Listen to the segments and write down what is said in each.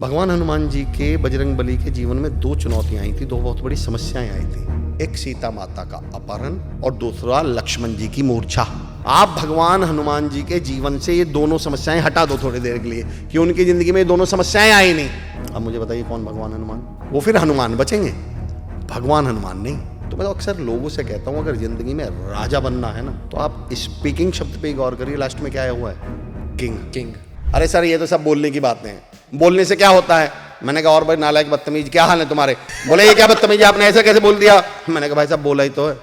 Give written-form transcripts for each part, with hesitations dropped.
भगवान हनुमान जी के बजरंगबली के जीवन में दो चुनौतियां आई थी, दो बहुत बड़ी समस्याएं आई थी। एक सीता माता का अपहरण और दूसरा लक्ष्मण जी की मूर्छा। आप भगवान हनुमान जी के जीवन से ये दोनों समस्याएं हटा दो थोड़ी देर के लिए कि उनकी जिंदगी में ये दोनों समस्याएं आई नहीं। अब मुझे बताइए कौन भगवान हनुमान? वो फिर हनुमान बचेंगे, भगवान हनुमान नहीं। तो मैं तो अक्सर लोगों से कहता हूँ अगर जिंदगी में राजा बनना है ना तो आप स्पीकिंग शब्द पे गौर करिए। लास्ट में क्या आया हुआ है? किंग। अरे सर ये तो सब बोलने की बातें हैं, बोलने से क्या होता है? मैंने कहा और भाई नालायक बदतमीज क्या हाल है तुम्हारे? बोले ये क्या बदतमीज आपने ऐसा कैसे बोल दिया? मैंने कहा भाई साहब बोला ही तो है,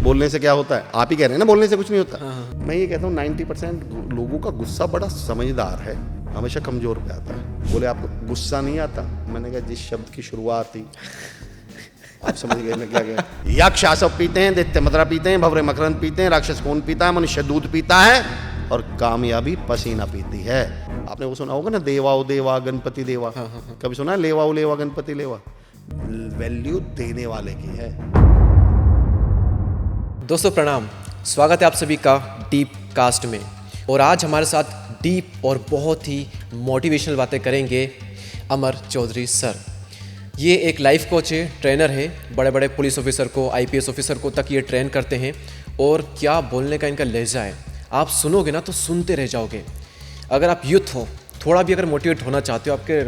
बोलने से क्या होता है? आप ही कह रहे हैं ना बोलने से कुछ नहीं होता। मैं ये कहता हूँ 90% लोगों का गुस्सा बड़ा समझदार है, हमेशा कमजोर पे आता है। बोले आपको गुस्सा नहीं आता? मैंने कहा जिस शब्द की शुरुआत थी आप समझ गए मैं क्या गया। यक्ष आसव पीते हैं, दैत्य मदरा पीते हैं, भवरे मकरंद पीते हैं, राक्षस खून पीता है, मनुष्य दूध पीता है और कामयाबी पसीना पीती है। आपने वो सुना होगा ना, देवाओ देवा गणपति देवा। कभी सुना है लेवाओ लेवा गणपति लेवा? वैल्यू देने वाले की है। दोस्तों प्रणाम, स्वागत है आप सभी का डीप कास्ट में। और आज हमारे साथ डीप और बहुत ही मोटिवेशनल बातें करेंगे अमर चौधरी सर। ये एक लाइफ कोच है, ट्रेनर है, बड़े बड़े पुलिस ऑफिसर को, आईपीएस ऑफिसर को तक ये ट्रेन करते हैं। और क्या बोलने का इनका लहजा है, आप सुनोगे ना तो सुनते रह जाओगे। अगर आप यूथ हो, थोड़ा भी अगर मोटिवेट होना चाहते हो, आपके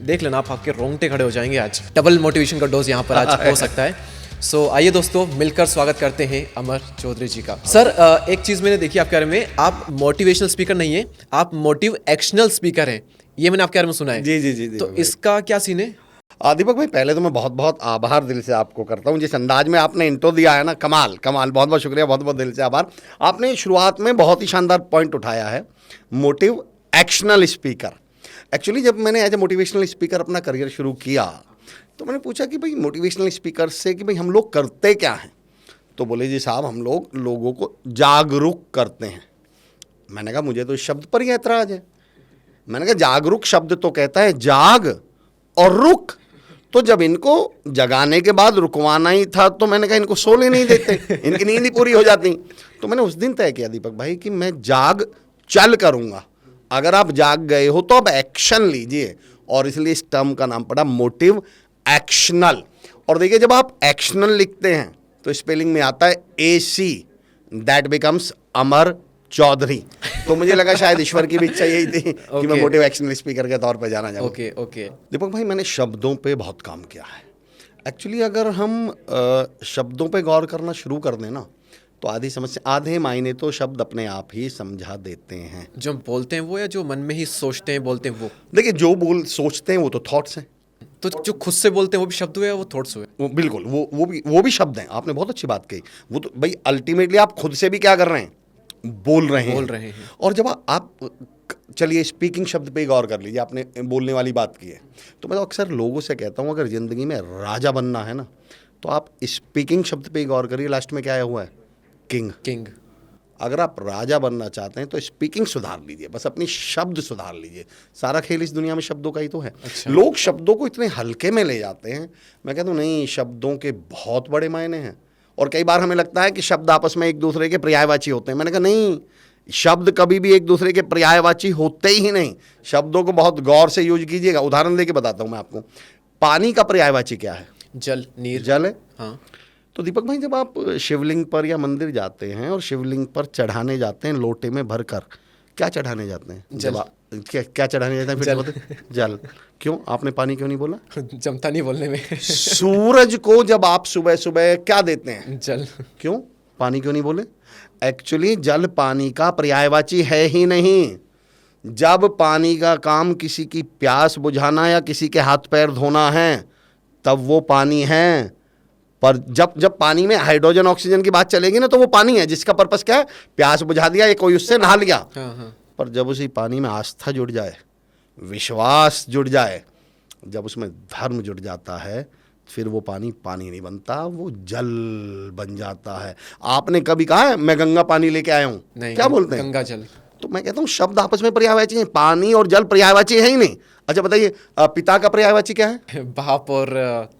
देख लेना, आप आपके रोंगटे खड़े हो जाएंगे। आज डबल मोटिवेशन का डोज यहाँ पर आज हो सकता है। सो आइए दोस्तों मिलकर स्वागत करते हैं अमर चौधरी जी का। सर एक चीज़ मैंने देखी आपके बारे में, आप मोटिवेशनल स्पीकर नहीं है, आप मोटिव एक्शनल स्पीकर हैं। ये मैंने आपके बारे में सुना है। जी। तो इसका क्या सीन है? दीपक भाई पहले तो मैं बहुत बहुत आभार दिल से आपको करता हूँ, जिस अंदाज में आपने इंट्रो दिया है ना, कमाल। बहुत बहुत शुक्रिया, बहुत बहुत दिल से आभार। आपने शुरुआत में बहुत ही शानदार पॉइंट उठाया है, मोटिव एक्शनल स्पीकर। एक्चुअली जब मैंने एज ए मोटिवेशनल स्पीकर अपना करियर शुरू किया तो मैंने पूछा कि भाई मोटिवेशनल स्पीकर से कि भाई हम लोग करते क्या हैं? तो बोले जी साहब हम लोग लोगों को जागरूक करते हैं। मैंने कहा मुझे तो इस शब्द पर ही ऐतराज है। मैंने कहा जागरूक शब्द तो कहता है जाग और रुक, तो जब इनको जगाने के बाद रुकवाना ही था तो मैंने कहा इनको सोने नहीं देते, इनकी नींद ही पूरी हो जाती। तो मैंने उस दिन तय किया दीपक भाई कि मैं जाग चल करूंगा। अगर आप जाग गए हो तो अब एक्शन लीजिए, और इसलिए इस टर्म का नाम पड़ा मोटिव एक्शनल। और देखिए जब आप एक्शनल लिखते हैं तो स्पेलिंग में आता है AC, दैट बिकम्स अमर चौधरी। तो मुझे लगा शायद ईश्वर की भी इच्छा यही थी कि मैं मोटिवेशनल स्पीकर के तौर पे जाना चाहूँ। ओके। दीपक भाई मैंने शब्दों पे बहुत काम किया है। एक्चुअली अगर हम शब्दों पे गौर करना शुरू कर दें ना तो आधे मायने तो शब्द अपने आप ही समझा देते हैं। जो हम बोलते हैं वो, या जो मन में ही सोचते हैं बोलते हैं वो? देखिए जो सोचते हैं वो तो थॉट्स हैं, तो जो खुद से बोलते हैं वो भी शब्द हुए या वो थॉट्स हुए? वो बिल्कुल वो भी शब्द हैं। आपने बहुत अच्छी बात कही। वो तो भाई अल्टीमेटली आप खुद से भी क्या कर रहे हैं? बोल रहे हैं। और जब आप चलिए स्पीकिंग शब्द पे गौर कर लीजिए, आपने बोलने वाली बात की है। तो मैं तो अक्सर लोगों से कहता हूँ अगर ज़िंदगी में राजा बनना है ना तो आप स्पीकिंग शब्द पे गौर करिए। लास्ट में क्या आया हुआ है? किंग। अगर आप राजा बनना चाहते हैं तो स्पीकिंग सुधार लीजिए, बस अपनी शब्द सुधार लीजिए। सारा खेल इस दुनिया में शब्दों का ही तो है। अच्छा। लोग शब्दों को इतने हल्के में ले जाते हैं। मैं कहता हूँ नहीं, शब्दों के बहुत बड़े मायने हैं। और कई बार हमें लगता है कि शब्द आपस में एक दूसरे के पर्यायवाची होते हैं। मैंने कहा नहीं, शब्द कभी भी एक दूसरे के पर्यायवाची होते ही नहीं। शब्दों को बहुत गौर से यूज कीजिएगा। उदाहरण देके बताता हूँ मैं आपको। पानी का पर्यायवाची क्या है? जल, नीर। जल है। हाँ। तो दीपक भाई जब आप शिवलिंग पर या मंदिर जाते हैं और शिवलिंग पर चढ़ाने जाते हैं लोटे में भरकर, क्या चढ़ाने जाते हैं? जल। क्या चढ़ाने जाते हैं फिर? जल। जल। क्यों? आपने पानी क्यों नहीं बोला? जमता नहीं बोलने में। सूरज को जब आप सुबह सुबह क्या देते हैं? जल। क्यों? पानी क्यों नहीं बोले? एक्चुअली जल पानी का पर्यायवाची है ही नहीं। जब पानी का काम किसी की प्यास बुझाना या किसी के हाथ पैर धोना है तब वो पानी है। पर जब पानी में हाइड्रोजन ऑक्सीजन की बात चलेगी ना तो वो पानी है जिसका पर्पस क्या है? प्यास बुझा दिया या कोई उससे नहा लिया। हाँ। पर जब उसी पानी में आस्था जुड़ जाए, विश्वास जुड़ जाए, जब उसमें धर्म जुड़ जाता है, फिर वो पानी नहीं बनता, वो जल बन जाता है। आपने कभी कहा है मैं गंगा पानी लेके आया हूँ? क्या बोलते हैं? गंगा जल। तो मैं कहता हूँ शब्द आपस में पर्यायवाची हैं। पानी और जल पर्यायवाची है ही नहीं। अच्छा बताइए पिता का पर्यायवाची क्या है? बाप। और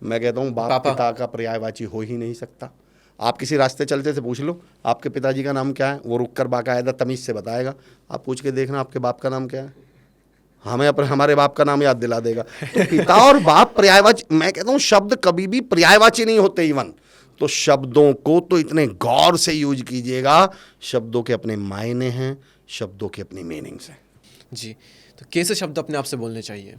मैं कहता हूँ बाप पिता का पर्यायवाची हो ही नहीं सकता। आप किसी रास्ते चलते से पूछ लो आपके पिताजी का नाम क्या है, वो रुक कर बाकायदा तमीज़ से बताएगा। आप पूछ के देखना आपके बाप का नाम क्या है। हमें अपने हमारे बाप का नाम याद दिला देगा। तो पिता और बाप पर्यायवाची, मैं कहता हूँ शब्द कभी भी पर्यायवाची नहीं होते इवन। तो शब्दों को तो इतने गौर से यूज कीजिएगा, शब्दों के अपने मायने हैं, शब्दों की अपनी मीनिंग्स हैं। जी, तो कैसे शब्द अपने आप से बोलने चाहिए?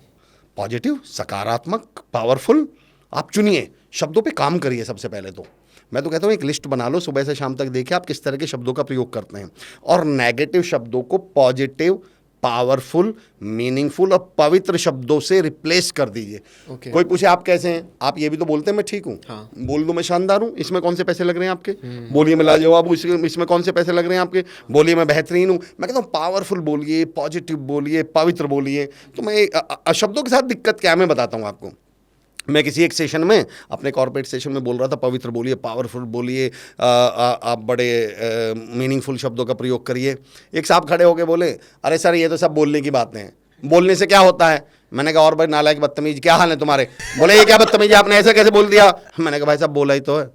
पॉजिटिव, सकारात्मक, पावरफुल। आप चुनिए, शब्दों पे काम करिए। सबसे पहले तो मैं तो कहता हूँ एक लिस्ट बना लो, सुबह से शाम तक देखिए आप किस तरह के शब्दों का प्रयोग करते हैं, और नेगेटिव शब्दों को पॉजिटिव, पावरफुल, मीनिंगफुल और पवित्र शब्दों से रिप्लेस कर दीजिए। Okay. कोई पूछे आप कैसे हैं, आप ये भी तो बोलते हैं मैं ठीक हूँ। हाँ। बोल दो मैं शानदार हूँ, इसमें कौन से पैसे लग रहे हैं आपके? बोलिए मैं लाजवाब, इसमें कौन से पैसे लग रहे हैं आपके? बोलिए मैं बेहतरीन हूँ। मैं कहता हूँ पावरफुल बोलिए, पॉजिटिव बोलिए, पवित्र बोलिए। तो मैं शब्दों के साथ दिक्कत क्या है मैं बताता हूँ आपको। मैं किसी एक सेशन में, अपने कॉर्पोरेट सेशन में बोल रहा था, पवित्र बोलिए, पावरफुल बोलिए, आप बड़े मीनिंगफुल शब्दों का प्रयोग करिए। एक साहब खड़े होके बोले, अरे सर ये तो सब बोलने की बातें हैं, बोलने से क्या होता है? मैंने कहा और भाई नालायक बदतमीज, क्या हाल है तुम्हारे? बोले ये क्या बदतमीज, आपने ऐसे कैसे बोल दिया? मैंने कहा भाई साहब बोला ही तो है,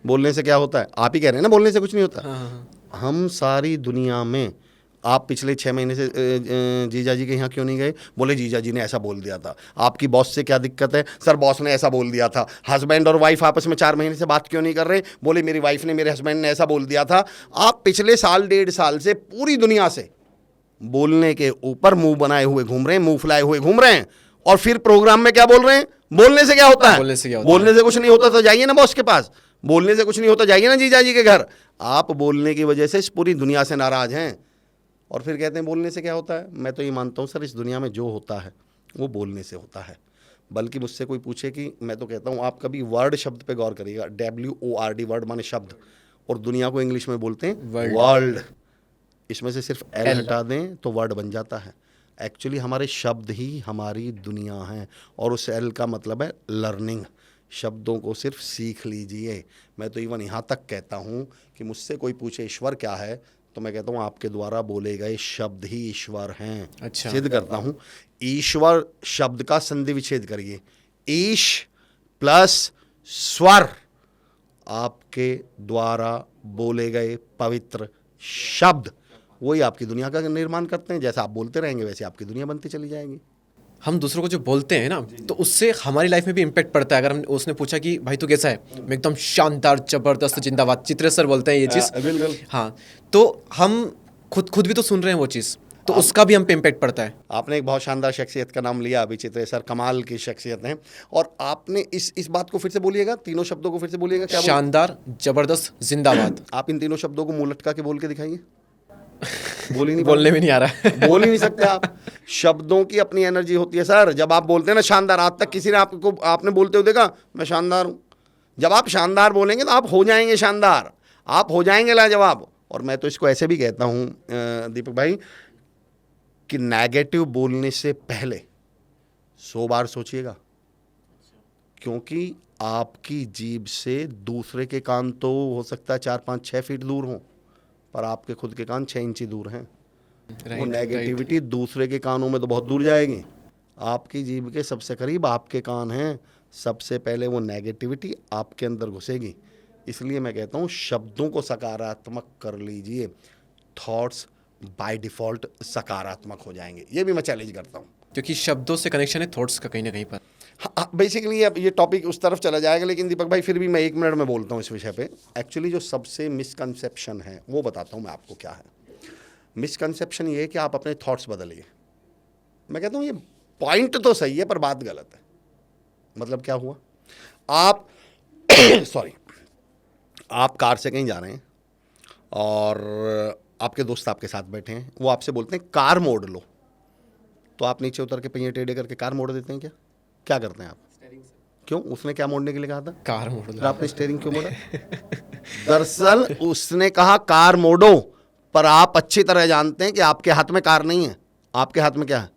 बोलने से क्या होता है? आप ही कह रहे हैं ना बोलने से कुछ नहीं होता। हम सारी दुनिया में, आप पिछले 6 महीने से जीजा जी के यहाँ क्यों नहीं गए? बोले जीजा जी ने ऐसा बोल दिया था। आपकी बॉस से क्या दिक्कत है? सर बॉस ने ऐसा बोल दिया था। हस्बैंड और वाइफ आपस में 4 महीने से बात क्यों नहीं कर रहे? बोले मेरी वाइफ ने मेरे हस्बैंड ने ऐसा बोल दिया था। आप पिछले साल 1.5 साल से पूरी दुनिया से बोलने के ऊपर मुंह बनाए हुए घूम रहे हैं, मुंह फुलाए हुए घूम रहे हैं, और फिर प्रोग्राम में क्या बोल रहे हैं? बोलने से क्या होता है? बोलने से क्या होता है? बोलने से कुछ नहीं होता तो जाइए ना बॉस के पास। बोलने से कुछ नहीं होता, जाइए ना जीजा जी के घर। आप बोलने की वजह से इस पूरी दुनिया से नाराज हैं, और फिर कहते हैं बोलने से क्या होता है। मैं तो ये मानता हूँ सर, इस दुनिया में जो होता है वो बोलने से होता है। बल्कि मुझसे कोई पूछे कि, मैं तो कहता हूँ आप कभी वर्ड शब्द पे गौर करिएगा। WORD, वर्ड माने शब्द, और दुनिया को इंग्लिश में बोलते हैं वर्ल्ड। इसमें से सिर्फ एल हटा दें तो वर्ड बन जाता है। एक्चुअली हमारे शब्द ही हमारी दुनिया हैं, और उस एल का मतलब है लर्निंग। शब्दों को सिर्फ सीख लीजिए। मैं तो इवन यहाँ तक कहता हूँ कि मुझसे कोई पूछे ईश्वर क्या है, तो मैं कहता हूँ आपके द्वारा बोले गए शब्द ही ईश्वर हैं। अच्छा। सिद्ध करता हूँ, ईश्वर शब्द का संधि विच्छेद करिए, ईश प्लस स्वर, आपके द्वारा बोले गए पवित्र शब्द वही आपकी दुनिया का निर्माण करते हैं। जैसा आप बोलते रहेंगे वैसे आपकी दुनिया बनती चली जाएगी। हम दूसरों को जो बोलते हैं ना, तो उससे हमारी लाइफ में भी इम्पैक्ट पड़ता है। अगर हम, उसने पूछा कि भाई तू कैसा है, मैं एकदम शानदार, जबरदस्त, जिंदाबाद, चित्रे सर बोलते हैं ये चीज़। बिल्कुल। हाँ, तो हम खुद भी तो सुन रहे हैं वो चीज़, तो उसका भी हम पे इम्पैक्ट पड़ता है। आपने एक बहुत शानदार शख्सियत का नाम लिया अभी, चित्रे सर कमाल की शख्सियत हैं। और आपने इस बात को फिर से बोलिएगा, तीनों शब्दों को फिर से बोलिएगा। क्या शानदार, जबरदस्त, जिंदाबाद। आप इन तीनों शब्दों को मुंह लटका के बोल के दिखाइए। बोल ही नहीं, बोलने में नहीं आ रहा है। बोल ही नहीं सकते आप। शब्दों की अपनी एनर्जी होती है सर। जब आप बोलते हैं ना शानदार, आज तक किसी ने आपने बोलते हुए देखा मैं शानदार हूँ? जब आप शानदार बोलेंगे तो आप हो जाएंगे शानदार, आप हो जाएंगे लाजवाब। और मैं तो इसको ऐसे भी कहता हूँ दीपक भाई कि नेगेटिव बोलने से पहले 100 बार सोचिएगा, क्योंकि आपकी जीभ से दूसरे के कान तो हो सकता है 4, 5, 6 फीट दूर हों, पर आपके खुद के कान 6 इंची दूर हैं। वो नेगेटिविटी दूसरे के कानों में तो बहुत दूर जाएगी। आपकी जीभ के सबसे करीब आपके कान हैं, सबसे पहले वो नेगेटिविटी आपके अंदर घुसेगी। इसलिए मैं कहता हूँ शब्दों को सकारात्मक कर लीजिए, थॉट्स बाय डिफ़ॉल्ट सकारात्मक हो जाएंगे। ये भी मैं चैलेंज करता हूँ, क्योंकि शब्दों से कनेक्शन है थॉट्स का कहीं ना कहीं पर। हाँ, बेसिकली अब ये टॉपिक उस तरफ चला जाएगा, लेकिन दीपक भाई फिर भी मैं 1 मिनट में बोलता हूँ इस विषय पे। एक्चुअली जो सबसे मिसकंसेप्शन है वो बताता हूँ मैं आपको क्या है। मिसकंसेप्शन ये है कि आप अपने थॉट्स बदलिए। मैं कहता हूँ ये पॉइंट तो सही है पर बात गलत है। मतलब क्या हुआ, आप सॉरी, आप कार से कहीं जा रहे हैं और आपके दोस्त आपके साथ बैठे हैं, वो आपसे बोलते हैं कार मोड़ लो, तो आप नीचे उतर के पहिए टेढ़े करके कार मोड़ देते हैं? क्या करते हैं आप? क्यों? उसने क्या मोड़ने के लिए कहा था? कार मोड़ लो। आपने स्टीयरिंग क्यों मोड़ा? दरअसल उसने कहा कार मोड़ो, पर आप अच्छी तरह जानते हैं कि आपके हाथ में कार नहीं है, आपके हाथ में क्या है?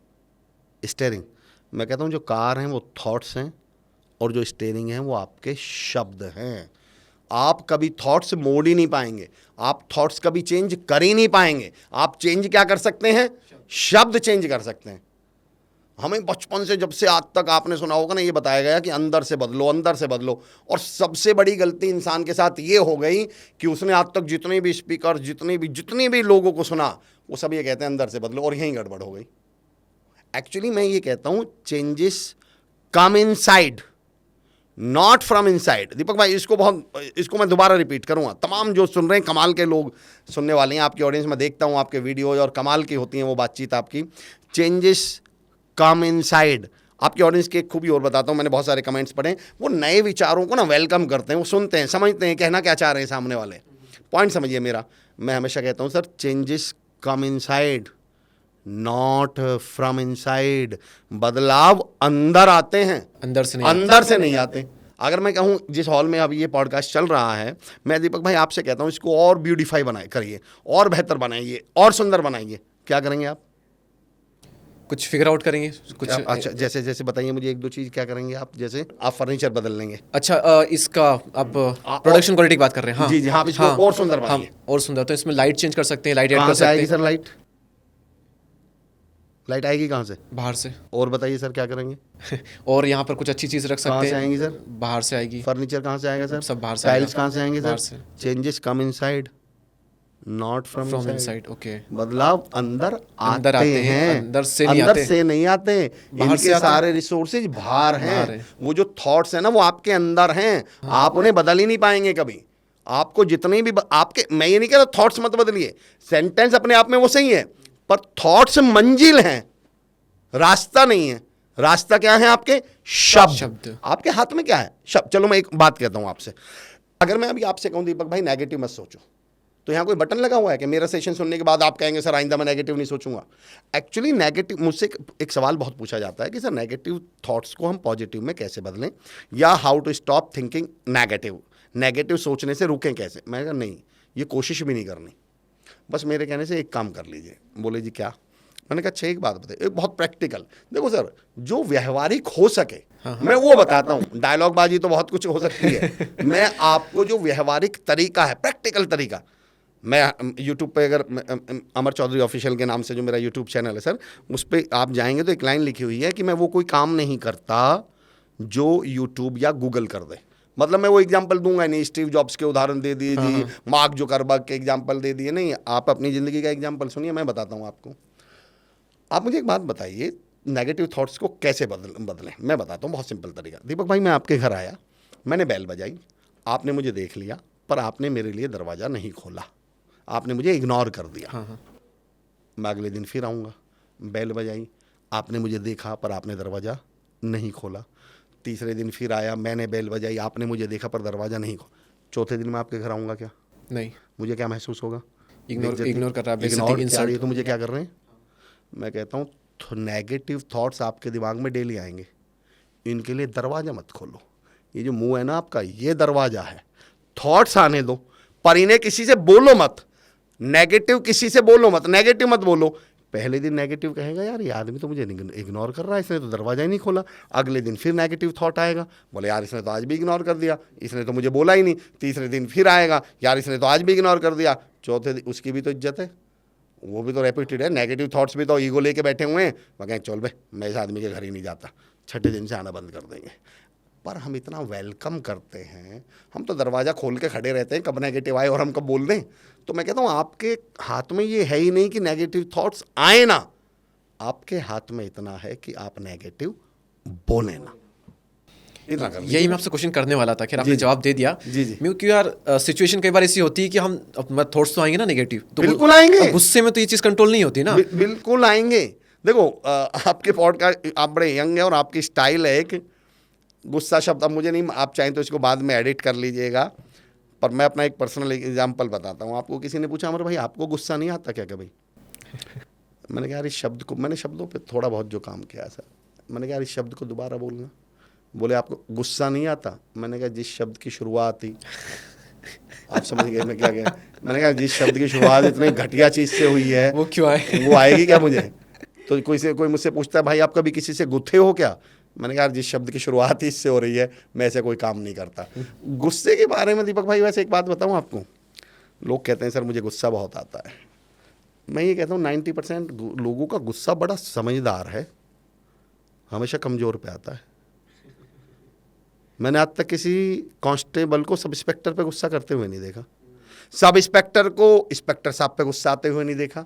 स्टीयरिंग। मैं कहता हूं जो कार हैं वो थॉट्स हैं, और जो स्टीयरिंग है वो आपके शब्द हैं। आप कभी थॉट्स मोड़ ही नहीं पाएंगे, आप थॉट्स कभी चेंज कर ही नहीं पाएंगे। आप चेंज क्या कर सकते हैं? शब्द चेंज कर सकते हैं। हमें बचपन से जब से आज तक आपने सुना होगा ना, ये बताया गया कि अंदर से बदलो, अंदर से बदलो। और सबसे बड़ी गलती इंसान के साथ ये हो गई कि उसने आज तक जितने भी स्पीकर, जितने भी लोगों को सुना, वो सब ये कहते हैं अंदर से बदलो, और यहीं गड़बड़ हो गई। एक्चुअली मैं ये कहता हूं changes come inside, not from inside. Deepak भाई इसको मैं दोबारा रिपीट करूंगा, तमाम जो सुन रहे हैं कमाल के लोग सुनने वाले हैं, आपकी ऑडियंस में देखता हूं आपके वीडियो और कमाल की होती हैं वो बातचीत आपकी। Changes come inside. आपकी ऑडियंस की एक खूबी और बताता हूं, मैंने बहुत सारे कमेंट्स पढ़े, वो नए विचारों को ना वेलकम करते हैं, वो सुनते हैं, समझते हैं कहना क्या चाह रहे हैं सामने वाले। पॉइंट समझिए मेरा, मैं हमेशा कहता हूं sir changes come inside not from inside. बदलाव अंदर आते हैं, अंदर से नहीं अंदर से नहीं आते। अगर मैं कहूं जिस हॉल में अभी ये पॉडकास्ट चल रहा है, मैं दीपक भाई आपसे कहता हूं इसको और ब्यूटीफाई बनाए करिए, और बेहतर बनाइए, और सुंदर बनाइए, क्या करेंगे आप? कुछ फिगर आउट करेंगे कुछ। अच्छा, जैसे जैसे बताइए मुझे एक दो चीज, क्या करेंगे आप? जैसे आप फर्नीचर बदल लेंगे। अच्छा, इसका आप प्रोडक्शन क्वालिटी की बात कर रहे हैं? हाँ जी जी, हाँ, इसको और सुंदर बनाइए। और सुंदर, तो इसमें लाइट चेंज कर सकते हैं, लाइट ऐड कहाँ कर से सकते आएगी हैं। Sir light? लाइट आएगी कहाँ से? बाहर से। और बताइए सर क्या करेंगे? और यहाँ पर कुछ अच्छी चीज़ रख कहाँ सकते से हैं। आएंगी सर? बाहर से आएगी। फर्नीचर कहाँ से आएगा सर? सब बाहर से टाइल्स आएगा। कहाँ से आएंगे बाहर सर? से। Changes come inside not from from inside. Inside, okay. बदलाव अंदर अंदर आते आते हैं, हैं, अंदर से नहीं अंदर आते। से नहीं आते। बाहर से इनके आते हैं। सारे रिसोर्सेज बाहर बाहर हैं। है। वो जो थॉट्स हैं ना वो आपके अंदर हैं, आप उन्हें बदल ही नहीं पाएंगे कभी। आपको जितने भी आपके, मैं ये नहीं कह रहा थॉट्स मत बदलिए, सेंटेंस अपने आप में वो सही है, पर थॉट्स मंजिल हैं, रास्ता नहीं है। रास्ता क्या है? आपके शब्द। आपके हाथ में क्या है? शब्द। चलो मैं एक बात कहता हूं आपसे, अगर मैं अभी आपसे कहूं दीपक भाई नेगेटिव मत सोचो, तो यहां कोई बटन लगा हुआ है कि मेरा सेशन सुनने के बाद आप कहेंगे सर आइंदा मैं नेगेटिव नहीं सोचूंगा? एक्चुअली नेगेटिव, मुझसे एक सवाल बहुत पूछा जाता है कि सर नेगेटिव थॉट्स को हम पॉजिटिव में कैसे बदलें, या how to stop thinking negative, negative सोचने से रुकें कैसे? मैं कहा नहीं, ये कोशिश भी नहीं करनी, बस मेरे कहने से एक काम कर लीजिए। बोले जी क्या? मैंने कहा अच्छा एक बात बताइए, एक बहुत प्रैक्टिकल। देखो सर, जो व्यवहारिक हो सके मैं वो बताता हूँ, डायलॉग बाजी तो बहुत कुछ हो सकती है, मैं आपको जो व्यवहारिक तरीका है, प्रैक्टिकल तरीका, मैं यूट्यूब पे अगर अमर चौधरी ऑफिशियल के नाम से जो मेरा यूट्यूब चैनल है सर, उस पर आप जाएंगे तो एक लाइन लिखी हुई है कि मैं वो कोई काम नहीं करता जो यूट्यूब या गूगल कर दे। मतलब मैं वो एग्जाम्पल दूंगा नहीं, स्टीव जॉब्स के उदाहरण दे दिए जी, मार्क जुकरबर्ग के एग्जाम्पल दे दिए, नहीं, आप अपनी ज़िंदगी का एग्जाम्पल सुनिए, मैं बताता हूँ आपको। आप मुझे एक बात बताइए, नेगेटिव थॉट्स को कैसे बदलें? मैं बताता हूँ बहुत सिंपल तरीका। दीपक भाई मैं आपके घर आया, मैंने बेल बजाई, आपने मुझे देख लिया, पर आपने मेरे लिए दरवाज़ा नहीं खोला, आपने मुझे इग्नोर कर दिया। मैं अगले दिन फिर आऊँगा, बेल बजाई, आपने मुझे देखा पर आपने दरवाज़ा नहीं खोला। तीसरे दिन फिर आया, मैंने बेल बजाई, आपने मुझे देखा पर दरवाज़ा नहीं खोला। चौथे दिन मैं आपके घर आऊँगा क्या? नहीं। मुझे क्या महसूस होगा? इग्नोर कर रहा है, इग्नोर, इंसल्ट। तो मुझे क्या कर रहे हैं? मैं कहता हूँ नेगेटिव थॉट्स आपके दिमाग में डेली आएंगे, इनके लिए दरवाज़ा मत खोलो। ये जो मुंह है ना आपका, ये दरवाज़ा है। थॉट्स आने दो, पर इन्हें किसी से बोलो मत। नेगेटिव किसी से बोलो मत, नेगेटिव मत बोलो। पहले दिन नेगेटिव कहेगा यार ये आदमी तो मुझे इग्नोर कर रहा है, इसने तो दरवाज़ा ही नहीं खोला। अगले दिन फिर नेगेटिव थॉट आएगा, बोले यार इसने तो आज भी इग्नोर कर दिया, इसने तो मुझे बोला ही नहीं। तीसरे दिन फिर आएगा, यार इसने तो आज भी इग्नोर कर दिया। चौथे दिन उसकी भी तो इज्जत है, वो भी तो रेप्यूटेड है। नेगेटिव थॉट्स भी तो ईगो लेके बैठे हुए हैं, वो कहें चल भाई मैं इस आदमी के घर ही नहीं जाता, छठे दिन से आना बंद कर देंगे। पर हम इतना वेलकम करते हैं, हम तो दरवाज़ा खोल के खड़े रहते हैं कब नेगेटिव आए और हम कब बोल दें। तो मैं कहता हूँ आपके हाथ में ये है ही नहीं कि नेगेटिव थॉट्स आए ना, आपके हाथ में इतना है कि आप नेगेटिव बोले ना। इतना कर लीजिए। यही मैं आपसे क्वेश्चन करने वाला था, खैर आपने जवाब दे दिया। जी जी। क्योंकि यार सिचुएशन कई बार ऐसी होती है कि हम थॉट्स तो आएंगे ना नेगेटिव, तो बिल्कुल आएंगे। गुस्से में तो ये चीज़ कंट्रोल नहीं होती ना। बिल्कुल आएंगे। देखो आपके पॉडकास्ट, आप बड़े यंग है और आपकी स्टाइल है एक गुस्सा शब्द, अब मुझे नहीं, आप चाहें तो इसको बाद में एडिट कर लीजिएगा, पर मैं अपना एक पर्सनल एग्जांपल बताता हूँ आपको। किसी ने पूछा अमर भाई आपको गुस्सा नहीं आता क्या कभी? मैंने कहा यार इस शब्द को, मैंने शब्दों पे थोड़ा बहुत जो काम किया सर, मैंने कहा यार इस शब्द को दोबारा बोलना। बोले आपको गुस्सा नहीं आता? मैंने कहा जिस शब्द की शुरुआत थी, आप समझ गए मैं क्या कहा? मैंने कहा जिस शब्द की शुरुआत इतनी घटिया चीज़ से हुई है, वो क्यों आए? वो आएगी क्या मुझे? तो कोई मुझसे पूछता है भाई आप कभी किसी से गुस्से हो क्या? मैंने कहा जिस शब्द की शुरुआत ही इससे हो रही है, मैं ऐसे कोई काम नहीं करता। गुस्से के बारे में दीपक भाई वैसे एक बात बताऊं आपको, लोग कहते हैं सर मुझे गुस्सा बहुत आता है। मैं ये कहता हूँ 90% लोगों का गुस्सा बड़ा समझदार है, हमेशा कमज़ोर पे आता है। मैंने आज तक किसी कांस्टेबल को सब इंस्पेक्टर पे गुस्सा करते हुए नहीं देखा, सब इंस्पेक्टर को इंस्पेक्टर साहब पे गुस्सा आते हुए नहीं देखा,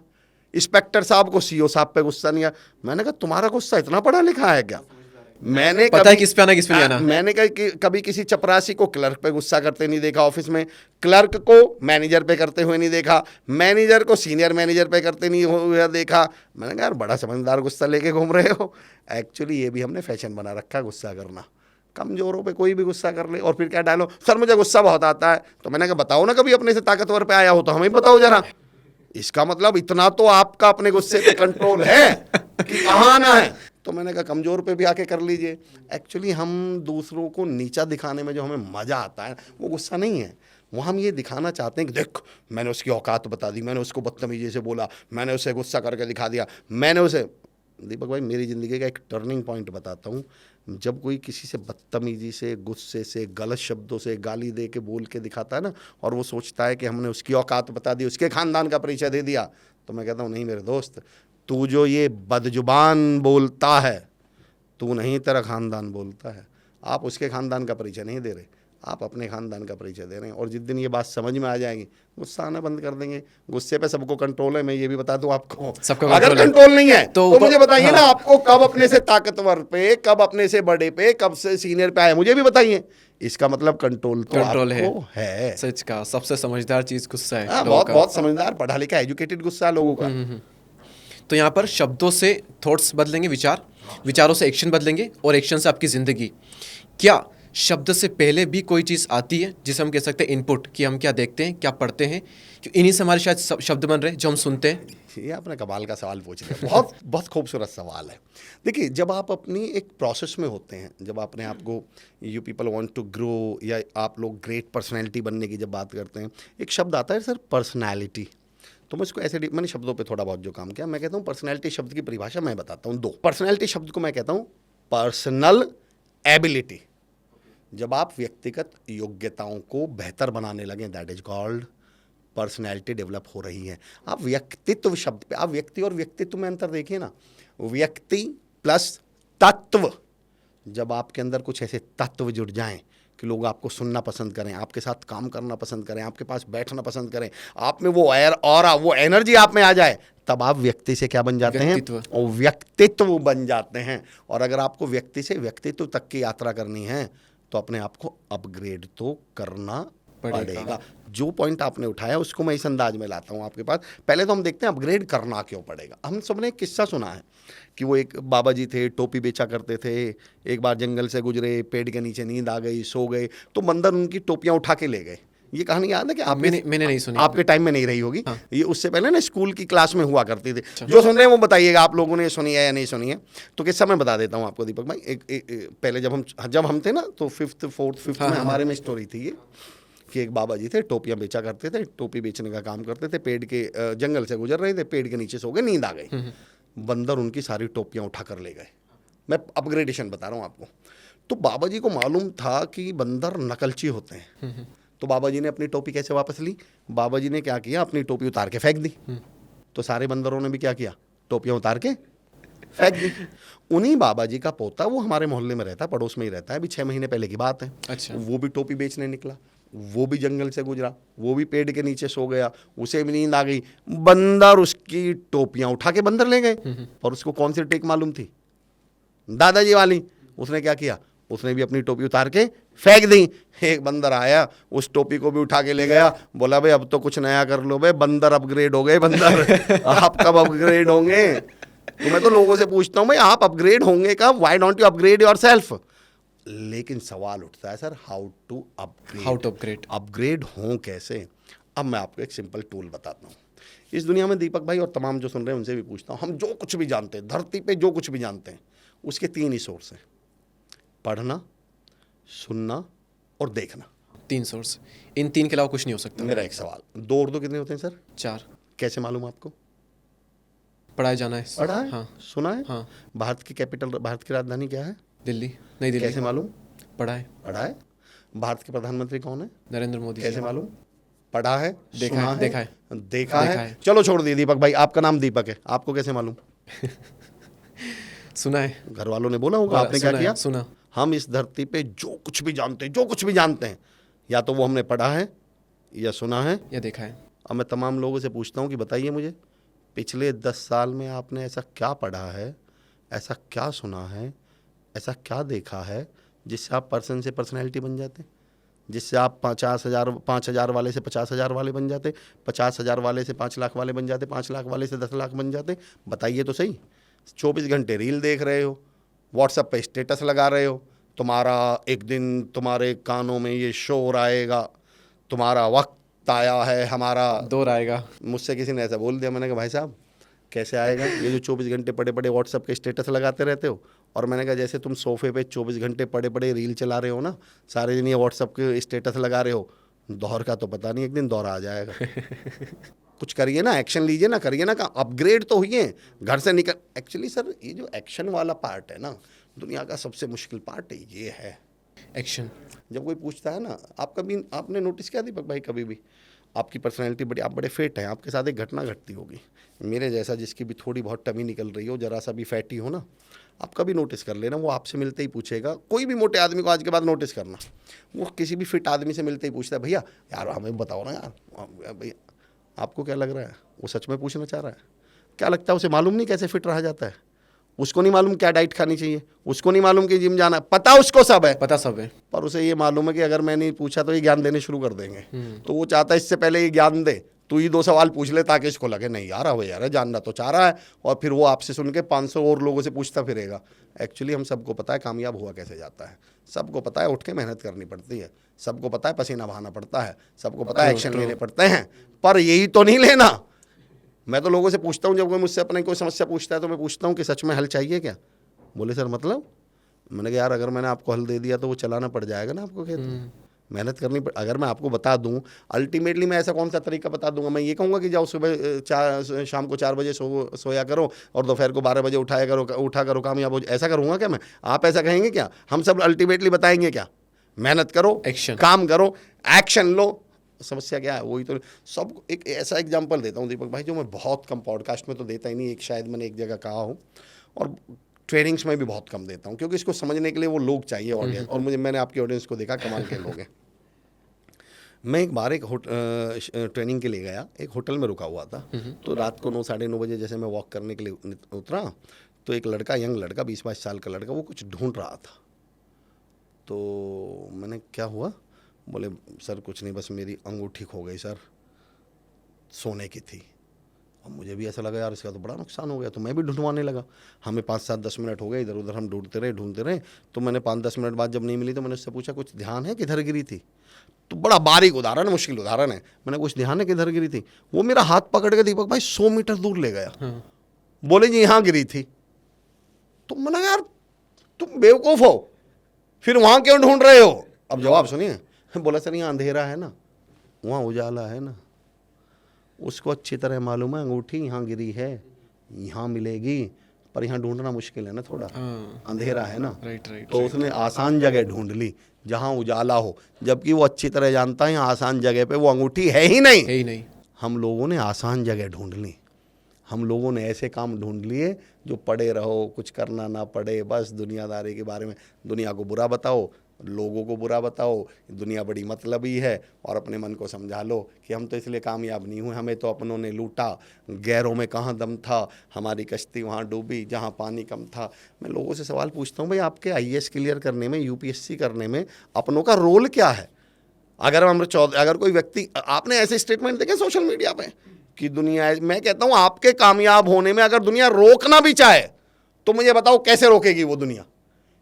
इंस्पेक्टर साहब को सीओ साहब पे गुस्सा नहीं आया। मैंने कहा तुम्हारा गुस्सा इतना पढ़ा लिखा है क्या? मैंने पता है किस पे आना किस पे नहीं आना। मैंने कहा कि कभी किसी चपरासी को क्लर्क पे गुस्सा करते नहीं देखा ऑफिस में, क्लर्क को मैनेजर पे करते हुए नहीं देखा, मैनेजर को सीनियर मैनेजर पे करते नहीं हुआ देखा। मैंने कहा यार बड़ा समझदार गुस्सा लेके घूम रहे हो। एक्चुअली ये भी हमने फैशन बना रखा गुस्सा करना, कमजोरों पे कोई भी गुस्सा कर ले और फिर क्या डालो, सर मुझे गुस्सा बहुत आता है। तो मैंने कहा बताओ ना कभी अपने से ताकतवर पे आया हो तो हमें बताओ जरा। इसका मतलब इतना तो आपका अपने गुस्से पे कंट्रोल है कि कहाँ आना है। तो मैंने कहा कमजोर पे भी आके कर लीजिए। एक्चुअली हम दूसरों को नीचा दिखाने में जो हमें मजा आता है वो गुस्सा नहीं है, वो हम ये दिखाना चाहते हैं कि देख मैंने उसकी औकात बता दी, मैंने उसको बदतमीजी से बोला, मैंने उसे गुस्सा करके दिखा दिया, मैंने उसे। दीपक भाई मेरी ज़िंदगी का एक टर्निंग पॉइंट बताता हूँ। जब कोई किसी से बदतमीजी से, गुस्से से, गलत शब्दों से गाली दे के बोल के दिखाता है ना, और वो सोचता है कि हमने उसकी औकात बता दी, उसके ख़ानदान का परिचय दे दिया, तो मैं कहता हूँ नहीं मेरे दोस्त, तू जो ये बदजुबान बोलता है तू नहीं, तेरा ख़ानदान बोलता है। आप उसके ख़ानदान का परिचय नहीं दे रहे, आप अपने ख़ानदान का परिचय दे रहे हैं। और जिस दिन ये बात समझ में आ जाएगी गुस्सा आना बंद कर देंगे। गुस्से पे सबको कंट्रोल है, मैं ये भी बता दूं आपको। अगर कंट्रोल नहीं है तो मुझे बताइए ना, आपको कब अपने से ताकतवर पे, कब अपने से बड़े पे, कब से सीनियर पे आए, मुझे भी बताइए। इसका मतलब कंट्रोल तो आपको है। सच का सबसे समझदार चीज गुस्सा है। बहुत बहुत समझदार, पढ़ा लिखा, एजुकेटेड गुस्सा लोगों का। तो यहाँ पर शब्दों से थॉट्स बदलेंगे, विचारों से एक्शन बदलेंगे, और एक्शन से आपकी ज़िंदगी। क्या शब्द से पहले भी कोई चीज़ आती है जिसे हम कह सकते हैं इनपुट, कि हम क्या देखते हैं, क्या पढ़ते हैं, कि इन्हीं से हमारे शायद शब्द बन रहे हैं जो हम सुनते हैं? ये आपने कमाल का सवाल पूछ लिया, बहुत बहुत खूबसूरत सवाल है। देखिए जब आप अपनी एक प्रोसेस में होते हैं, जब अपने आप को, you people want to grow, या आप लोग ग्रेट पर्सनैलिटी बनने की जब बात करते हैं, एक शब्द आता है सर पर्सनैलिटी। तो मैं इसको ऐसे, मैंने शब्दों पे थोड़ा बहुत जो काम किया, मैं कहता हूँ पर्सनैलिटी शब्द की परिभाषा मैं बताता हूँ दो। पर्सनैलिटी शब्द को मैं कहता हूँ पर्सनल एबिलिटी। जब आप व्यक्तिगत योग्यताओं को बेहतर बनाने लगे, that is called personality develop हो रही है। आप व्यक्तित्व शब्द पे, आप व्यक्ति और व्यक्तित्व में अंतर देखिए ना। व्यक्ति प्लस तत्व, जब आपके अंदर कुछ ऐसे तत्व जुड़ जाएं कि लोग आपको सुनना पसंद करें, आपके साथ काम करना पसंद करें, आपके पास बैठना पसंद करें, आप में वो एयर और वो एनर्जी आप में आ जाए, तब आप व्यक्ति से क्या बन जाते हैं? और व्यक्तित्व बन जाते हैं। और अगर आपको व्यक्ति से व्यक्तित्व तक की यात्रा करनी है तो अपने आप को अपग्रेड तो करना पड़ेगा। जो पॉइंट आपने उठाया उसको मैं इस अंदाज में लाता हूँ आपके पास। पहले तो हम देखते हैं अपग्रेड करना क्यों पड़ेगा। हम सबने एक किस्सा सुना है कि वो एक बाबा जी थे, टोपी बेचा करते थे। एक बार जंगल से गुजरे, पेड़ के नीचे नींद आ गई, सो गए, तो बंदर उनकी टोपियां उठा के ले गए। ये कहानी याद है कि मैंने नहीं सुनी, आपके टाइम में नहीं रही होगी। हाँ। ये उससे पहले ना स्कूल की क्लास में हुआ करती थी। जो सुन रहे हैं वो बताइएगा आप लोगों ने सुनी है या नहीं सुनी है। तो किस्सा मैं बता देता हूँ आपको दीपक भाई। पहले जब हम थे ना, तो फिफ्थ में हमारे में स्टोरी थी ये कि एक बाबा जी थे, टोपियां बेचा करते थे, टोपी बेचने का काम करते थे। पेड़ के जंगल से गुजर रहे थे, पेड़ के नीचे सो गए, नींद आ गई, बंदर उनकी सारी टोपियां उठा कर ले गए। मैं अपग्रेडेशन बता रहा हूँ आपको। तो बाबा जी को मालूम था कि बंदर नकलची होते हैं। तो बाबा जी ने अपनी टोपी कैसे वापस ली? बाबा जी ने क्या किया, अपनी टोपी उतार के फेंक दी। तो सारे बंदरों ने भी क्या किया, टोपियां उतार के फेंक दी। उन्हीं बाबा जी का पोता, वो हमारे मोहल्ले में रहता है, पड़ोस में ही रहता है, अभी 6 महीने पहले की बात है। अच्छा। वो भी टोपी बेचने निकला, वो भी जंगल से गुजरा, वो भी पेड़ के नीचे सो गया, उसे भी नींद आ गई, बंदर उसकी टोपियां उठा के बंदर ले गए। और उसको कौन सी ट्रिक मालूम थी? दादाजी वाली। उसने क्या किया, उसने भी अपनी टोपी उतार के फेंक दी। एक बंदर आया, उस टोपी को भी उठा के ले गया, बोला भाई अब तो कुछ नया कर लो भाई, बंदर अपग्रेड हो गए। बंदर आप कब अपग्रेड होंगे? तो मैं तो लोगों से पूछता हूँ भाई आप अपग्रेड होंगे कब? Why don't you upgrade yourself? लेकिन सवाल उठता है सर, हाउ टू अपग्रेड हों कैसे? अब मैं आपको एक सिंपल टूल बताता हूँ। इस दुनिया में दीपक भाई और तमाम जो सुन रहे हैं उनसे भी पूछता हूँ, हम जो कुछ भी जानते हैं, धरती पे जो कुछ भी जानते हैं, उसके 3 ही सोर्स हैं: पढ़ना, सुनना और देखना। 3 सोर्स, इन 3 के अलावा कुछ नहीं हो सकता। मेरा एक सवाल, 2 और 2 कितने होते हैं सर? 4। कैसे मालूम आपको? पढ़ाया जाना है। पढ़ा है? हाँ। सुना है? हाँ। भारत की राजधानी क्या है? दिल्ली। नई दिल्ली। कैसे मालूम? पढ़ा है। पढ़ा है। भारत के प्रधानमंत्री कौन है? नरेंद्र मोदी। कैसे मालूम? पढ़ा है, देखा है। चलो छोड़ दिए दीपक भाई, आपका नाम दीपक है, आपको कैसे मालूम? सुना है, घर वालों ने बोला होगा, आपने क्या किया? सुना। हम इस धरती पे जो कुछ भी जानते हैं, या तो वो हमने पढ़ा है, या सुना है, या देखा है। अब मैं तमाम लोगों से पूछता हूँ कि बताइए मुझे, पिछले 10 साल में आपने ऐसा क्या पढ़ा है, ऐसा क्या सुना है, ऐसा क्या देखा है जिससे आप पर्सन से पर्सनैलिटी बन जाते, जिससे आप 5,000 वाले से 50,000 वाले बन जाते, 50,000 वाले से 5 लाख वाले बन जाते, 5 लाख वाले से 10 लाख बन जाते? बताइए तो सही। 24 घंटे रील देख रहे हो, व्हाट्सएप पे स्टेटस लगा रहे हो, तुम्हारा एक दिन तुम्हारे कानों में ये शोर आएगा, तुम्हारा वक्त आया है, हमारा दौर आएगा। मुझसे किसी ने ऐसा बोल दिया, मैंने कहा भाई साहब कैसे आएगा, ये जो 24 घंटे पड़े पड़े व्हाट्सएप के स्टेटस लगाते रहते हो। और मैंने कहा जैसे तुम सोफे पे 24 घंटे पड़े पड़े रील चला रहे हो ना, सारे दिन ये व्हाट्सएप के स्टेटस लगा रहे हो, दौर का तो पता नहीं, एक दिन दौर आ जाएगा। कुछ करिए ना, एक्शन लीजिए ना, करिए ना, का अपग्रेड तो हुई है, घर से निकल। एक्चुअली सर ये जो एक्शन वाला पार्ट है ना, दुनिया का सबसे मुश्किल पार्ट है, ये है एक्शन। जब कोई पूछता है ना, आप कभी आपने नोटिस किया दीपक भाई, कभी भी आपकी पर्सनैलिटी बड़ी, आप बड़े फिट हैं, आपके साथ एक घटना घटती होगी, मेरे जैसा जिसकी भी थोड़ी बहुत टमी निकल रही हो, जरा सा भी फैटी हो ना, आप कभी नोटिस कर लेना, वो आपसे मिलते ही पूछेगा, कोई भी मोटे आदमी को आज के बाद नोटिस करना, वो किसी भी फिट आदमी से मिलते ही पूछता है, भैया यार हमें बताओ ना यार, भैया आपको क्या लग रहा है, वो सच में पूछना चाह रहा है, क्या लगता है उसे मालूम नहीं कैसे फिट रहा जाता है, उसको नहीं मालूम क्या डाइट खानी चाहिए, उसको नहीं मालूम कि जिम जाना है, पता उसको सब है, पता सब है, पर उसे ये मालूम है कि अगर मैंने पूछा तो ये ज्ञान देने शुरू कर देंगे, तो वो चाहता है इससे पहले ये ज्ञान दे, तू ही 2 सवाल पूछ ले ताकि इसको लगे नहीं यार अब यार जानना तो चाह रहा है, और फिर वो आपसे सुन के 500 और लोगों से पूछता फिरेगा। एक्चुअली हम सबको पता है कामयाब हुआ कैसे जाता है, सबको पता है उठ के मेहनत करनी पड़ती है, सबको पता है पसीना बहाना पड़ता है, सबको पता है एक्शन लेने पड़ते हैं, पर यही तो नहीं लेना। मैं तो लोगों से पूछता हूँ, जब कोई मुझसे अपनी कोई समस्या पूछता है तो मैं पूछता हूँ कि सच में हल चाहिए क्या? बोले सर मतलब? मैंने कहा यार अगर मैंने आपको हल दे दिया तो वो चलाना पड़ जाएगा ना आपको, खेत में मेहनत करनी पड़। अगर मैं आपको बता दूं, अल्टीमेटली मैं ऐसा कौन सा तरीका बता दूंगा, मैं ये कहूँगा कि जाओ सुबह शाम को 4 बजे सोया करो और दोपहर को 12 बजे उठा करो कामयाब हो, ऐसा करूँगा क्या मैं? आप ऐसा कहेंगे क्या? हम सब अल्टीमेटली बताएंगे क्या? मेहनत करो, एक्शन, काम करो, एक्शन लो। समस्या क्या है? वही तो सब। एक ऐसा एग्जाम्पल देता हूँ दीपक भाई, जो मैं बहुत कम पॉडकास्ट में तो देता ही नहीं, एक शायद मैंने एक जगह कहा हो, और ट्रेनिंग्स में भी बहुत कम देता हूँ, क्योंकि इसको समझने के लिए वो लोग चाहिए ऑडियंस, और मैंने आपकी ऑडियंस को देखा कमाल के लोग हैं। मैं एक बार एक ट्रेनिंग के लिए गया, एक होटल में रुका हुआ था, तो रात को 9 साढ़े 9 बजे जैसे मैं वॉक करने के लिए उतरा, तो एक लड़का, यंग लड़का, 20-22 साल का लड़का, वो कुछ ढूंढ रहा था। तो मैंने क्या हुआ? बोले सर कुछ नहीं, बस मेरी अंगूठी खो गई सर, सोने की थी। अब मुझे भी ऐसा लगा यार इसका तो बड़ा नुकसान हो गया, तो मैं भी ढूंढवाने लगा। हमें 5-7-10 मिनट हो गए इधर उधर, हम ढूंढते रहे। तो मैंने 5-10 मिनट बाद जब नहीं मिली तो मैंने उससे पूछा कुछ ध्यान है किधर गिरी थी? तो बड़ा बारीक उदाहरण, मुश्किल उदाहरण है, मैंने कुछ ध्यान है किधर गिरी थी? वो मेरा हाथ पकड़ के दीपक भाई 100 मीटर दूर ले गया। बोले जी यहाँ गिरी थी। तो मैंने यार तुम बेवकूफ़ हो, फिर वहाँ क्यों ढूंढ रहे हो? अब जवाब सुनिए। बोला सर यहाँ अंधेरा है ना, वहाँ उजाला है ना। उसको अच्छी तरह मालूम है अंगूठी यहाँ गिरी है, यहाँ मिलेगी, पर यहाँ ढूंढना मुश्किल है ना थोड़ा, अंधेरा है ना। तो उसने आसान जगह ढूंढ ली जहाँ उजाला हो, जबकि वो अच्छी तरह जानता है यहाँ आसान जगह पे वो अंगूठी है ही नहीं। हम लोगों ने आसान जगह ढूंढ ली, हम लोगों ने ऐसे काम ढूंढ लिए जो पड़े रहो, कुछ करना ना पड़े, बस दुनियादारी के बारे में, दुनिया को बुरा बताओ, लोगों को बुरा बताओ, दुनिया बड़ी मतलबी है, और अपने मन को समझा लो कि हम तो इसलिए कामयाब नहीं हुए, हमें तो अपनों ने लूटा, गैरों में कहाँ दम था, हमारी कश्ती वहाँ डूबी जहाँ पानी कम था। मैं लोगों से सवाल पूछता हूँ भाई आपके IAS क्लियर करने में, UPSC करने में अपनों का रोल क्या है? अगर कोई व्यक्ति, आपने ऐसे स्टेटमेंट देखे सोशल मीडिया पे कि दुनिया, मैं कहता हूँ आपके कामयाब होने में अगर दुनिया रोकना भी चाहे तो मुझे बताओ कैसे रोकेगी वो दुनिया?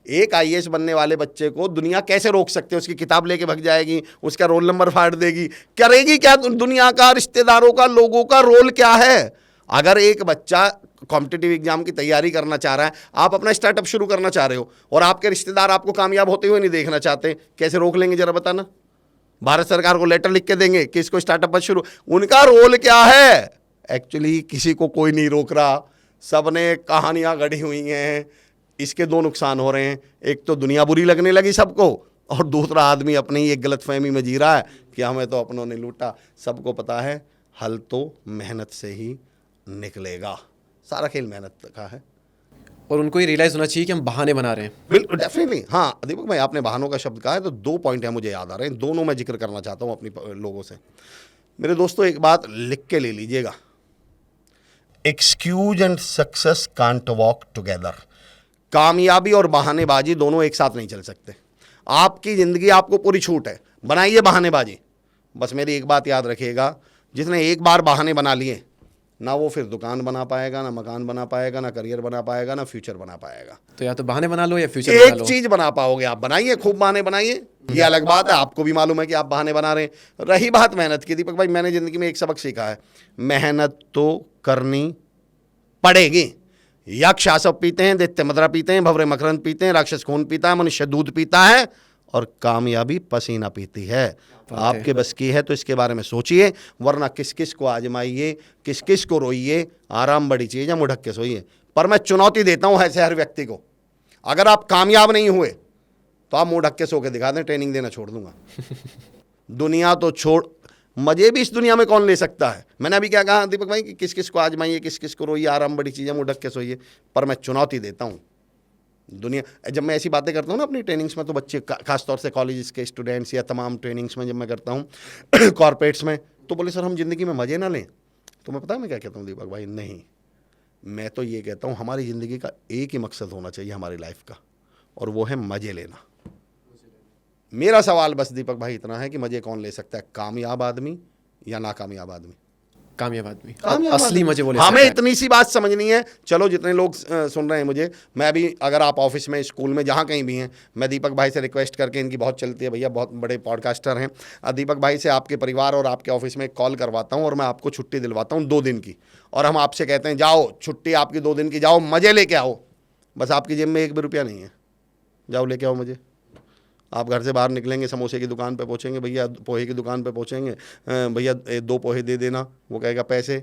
एक IAS बनने वाले बच्चे को दुनिया कैसे रोक सकते हैं? उसकी किताब लेके भाग जाएगी, उसका रोल नंबर फाड़ देगी, करेगी क्या? दुनिया का, रिश्तेदारों का, लोगों का रोल क्या है? अगर एक बच्चा कॉम्पिटिटिव एग्जाम की तैयारी करना चाह रहा है, आप अपना स्टार्टअप शुरू करना चाह रहे हो, और आपके रिश्तेदार आपको कामयाब होते हुए नहीं देखना चाहते, कैसे रोक लेंगे जरा बताना? भारत सरकार को लेटर लिख के देंगे कि इसको स्टार्टअप मत शुरू। उनका रोल क्या है? एक्चुअली किसी को कोई नहीं रोक रहा, सबने कहानियां गढ़ी हुई हैं। इसके 2 नुकसान हो रहे हैं, एक तो दुनिया बुरी लगने लगी सबको, और दूसरा आदमी अपनी ही एक गलतफहमी में जी रहा है कि हमें तो अपनों ने लूटा। सबको पता है हल तो मेहनत से ही निकलेगा, सारा खेल मेहनत का है। और उनको ये रियलाइज़ होना चाहिए कि हम बहाने बना रहे हैं। बिल्कुल, डेफिनेटली। हाँ दीपक भाई, आपने बहानों का शब्द कहा है तो 2 पॉइंट हैं मुझे याद आ रहे हैं, दोनों मैं जिक्र करना चाहता हूँ अपनी लोगों से। मेरे दोस्तों एक बात लिख के ले लीजिएगा, excuse and success can't walk together. कामयाबी और बहानेबाजी दोनों एक साथ नहीं चल सकते। आपकी जिंदगी आपको पूरी छूट है, बनाइए बहानेबाजी। बस मेरी एक बात याद रखिएगा, जिसने एक बार बहाने बना लिए ना वो फिर दुकान बना पाएगा, ना मकान बना पाएगा, ना करियर बना पाएगा, ना फ्यूचर बना पाएगा। तो या तो बहाने बना लो या फ्यूचर बना एक लो। चीज बना पाओगे आप, बनाइए, खूब बहाने बनाइए, ये अलग बात है, आपको भी मालूम है कि आप बहाने बना रहे हैं। रही बात मेहनत की, दीपक भाई मैंने जिंदगी में एक सबक सीखा है, मेहनत तो करनी पड़ेगी। यक्ष आसव पीते हैं, दैत्य मदरा पीते हैं, भंवरे मकरंद पीते हैं, राक्षस खून पीता है, मनुष्य दूध पीता है और कामयाबी पसीना पीती है। आपके बस की है तो इसके बारे में सोचिए, वरना किस किस को आजमाइए, किस किस को रोइए। आराम बड़ी चीज है, मुंह ढक के सोइए। पर मैं चुनौती देता हूं ऐसे हर व्यक्ति को, अगर आप कामयाब नहीं हुए तो आप मुंह ढक के सो के दिखा दें, ट्रेनिंग देना छोड़ दूंगा। दुनिया तो छोड़, मजे भी इस दुनिया में कौन ले सकता है। मैंने अभी क्या कहा दीपक भाई कि किस किस को आजमाइए, किस किस को रोइए, आराम बड़ी चीज़ है, मुंह ढक के सोइए। पर मैं चुनौती देता हूँ दुनिया, जब मैं ऐसी बातें करता हूँ ना अपनी ट्रेनिंग्स में, तो बच्चे खासतौर से कॉलेज के स्टूडेंट्स या तमाम ट्रेनिंग्स में जब मैं करता हूँ कॉर्पोरेट्स में, तो बोले सर हम ज़िंदगी में मज़े ना लें। तो मैं पता है मैं क्या कहता हूँ दीपक भाई, नहीं, मैं तो ये कहता हूँ हमारी ज़िंदगी का एक ही मकसद होना चाहिए हमारी लाइफ का, और वो है मज़े लेना। मेरा सवाल बस दीपक भाई इतना है कि मज़े कौन ले सकता है, कामयाब आदमी या नाकामयाब आदमी? कामयाब आदमी, कामयाब असली आदमी। मजे बोले। हमें इतनी सी बात समझनी है। चलो जितने लोग सुन रहे हैं मुझे, मैं भी, अगर आप ऑफिस में, स्कूल में, जहाँ कहीं भी हैं, मैं दीपक भाई से रिक्वेस्ट करके, इनकी बहुत चलती है भैया, बहुत बड़े पॉडकास्टर हैं, दीपक भाई से आपके परिवार और आपके ऑफिस में कॉल करवाता हूँ और मैं आपको छुट्टी दिलवाता हूँ 2 दिन की, और हम आपसे कहते हैं जाओ छुट्टी आपकी 2 दिन की, जाओ मज़े लेके आओ। बस आपकी जेब में 1 भी रुपया नहीं है, जाओ लेके आओ मज़े। आप घर से बाहर निकलेंगे, समोसे की दुकान पे पहुँचेंगे, भैया पोहे की दुकान पे पहुँचेंगे, भैया 2 पोहे दे देना, वो कहेगा पैसे,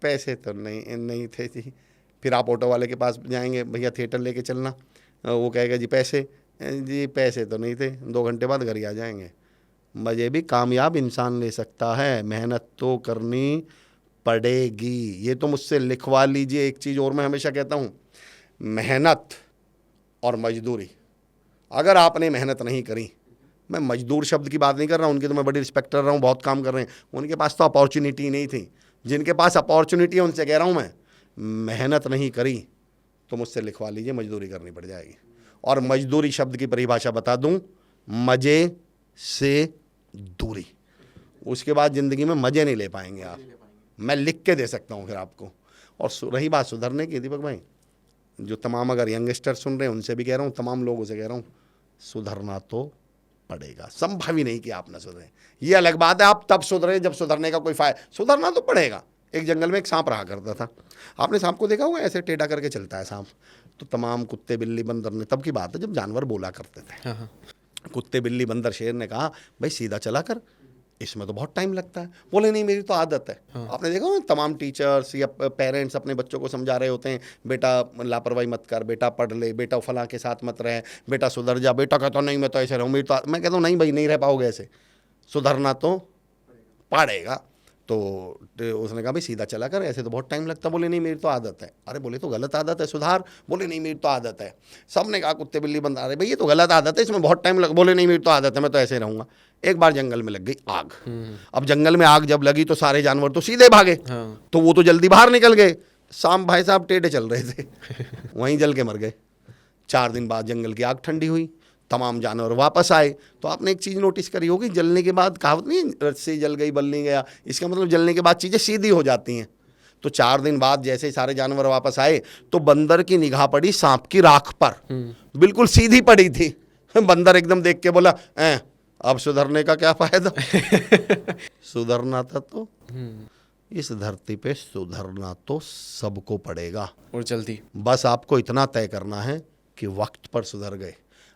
पैसे तो नहीं थे जी। फिर आप ऑटो वाले के पास जाएंगे, भैया थिएटर लेके चलना, वो कहेगा जी पैसे, जी पैसे तो नहीं थे। 2 घंटे बाद घर ही आ जाएंगे। मज़े भी कामयाब इंसान ले सकता है, मेहनत तो करनी पड़ेगी। ये तो मुझसे लिखवा लीजिए। एक चीज़ और मैं हमेशा कहता हूँ, मेहनत और मजदूरी, अगर आपने मेहनत नहीं करी, मैं मजदूर शब्द की बात नहीं कर रहा हूँ, उनकी तो मैं बड़ी रिस्पेक्ट कर रहा हूँ, बहुत काम कर रहे हैं, उनके पास तो अपॉर्चुनिटी नहीं थी। जिनके पास अपॉर्चुनिटी है उनसे कह रहा हूँ मैं, मेहनत नहीं करी तो मुझसे लिखवा लीजिए, मजदूरी करनी पड़ जाएगी। और मजदूरी शब्द की परिभाषा बता दूँ, मज़े से दूरी। उसके बाद ज़िंदगी में मज़े नहीं ले पाएंगे आप, मैं लिख के दे सकता हूँ फिर आपको। और रही बात सुधरने की, दीपक भाई, जो तमाम अगर यंगस्टर सुन रहे हैं उनसे भी कह रहा हूँ, तमाम लोगों से कह रहा हूँ, सुधरना तो पड़ेगा। संभव ही नहीं कि आप ना सुधरें। ये अलग बात है आप तब सुधरे जब सुधरने का कोई फायदा, सुधरना तो पड़ेगा। एक जंगल में एक सांप रहा करता था, आपने सांप को देखा होगा, ऐसे टेढ़ा करके चलता है सांप। तो तमाम कुत्ते बिल्ली बंदर ने, तब की बात है जब जानवर बोला करते थे, कुत्ते बिल्ली बंदर शेर ने कहा भाई सीधा चला कर, इसमें तो बहुत टाइम लगता है। बोले नहीं मेरी तो आदत है। आपने देखा ना तमाम टीचर्स या पेरेंट्स अपने बच्चों को समझा रहे होते हैं, बेटा लापरवाही मत कर, बेटा पढ़ ले, बेटा फलां के साथ मत रहे, बेटा सुधर जा। बेटा कहता नहीं मैं तो ऐसे रहूँ, मेरी तो मैं कहता हूँ नहीं भाई नहीं रह पाओगे ऐसे, सुधरना तो पड़ेगा। तो उसने कहा भाई सीधा चला कर, ऐसे तो बहुत टाइम लगता। बोले नहीं मेरी तो आदत है। अरे बोले तो गलत आदत है, सुधार। बोले नहीं मेरी तो आदत है। सब ने कहा कुत्ते बिल्ली बंद, अरे भाई ये तो गलत आदत है, इसमें बहुत टाइम लग। बोले नहीं मेरी तो आदत है, मैं तो ऐसे रहूँगा। एक बार जंगल में लग गई आग। अब जंगल में आग जब लगी तो सारे जानवर तो सीधे भागे, तो वो तो जल्दी बाहर निकल गए। शाम भाई साहब टेढ़े चल रहे थे वहीं जल के मर गए। 4 दिन बाद जंगल की आग ठंडी हुई, तमाम जानवर वापस आए। तो आपने एक चीज़ नोटिस करी होगी, जलने के बाद कहावत नहीं, रस्सी जल गई बल नहीं गया, इसका मतलब जलने के बाद चीज़ें सीधी हो जाती हैं। तो 4 दिन बाद जैसे ही सारे जानवर वापस आए तो बंदर की निगाह पड़ी सांप की राख पर, बिल्कुल सीधी पड़ी थी। बंदर एकदम देख के बोला अब सुधरने का क्या फायदा सुधरना था तो इस धरती पे सुधरना तो सबको पड़ेगा, और जल्दी। बस आपको इतना तय करना है कि वक्त पर सुधर गए।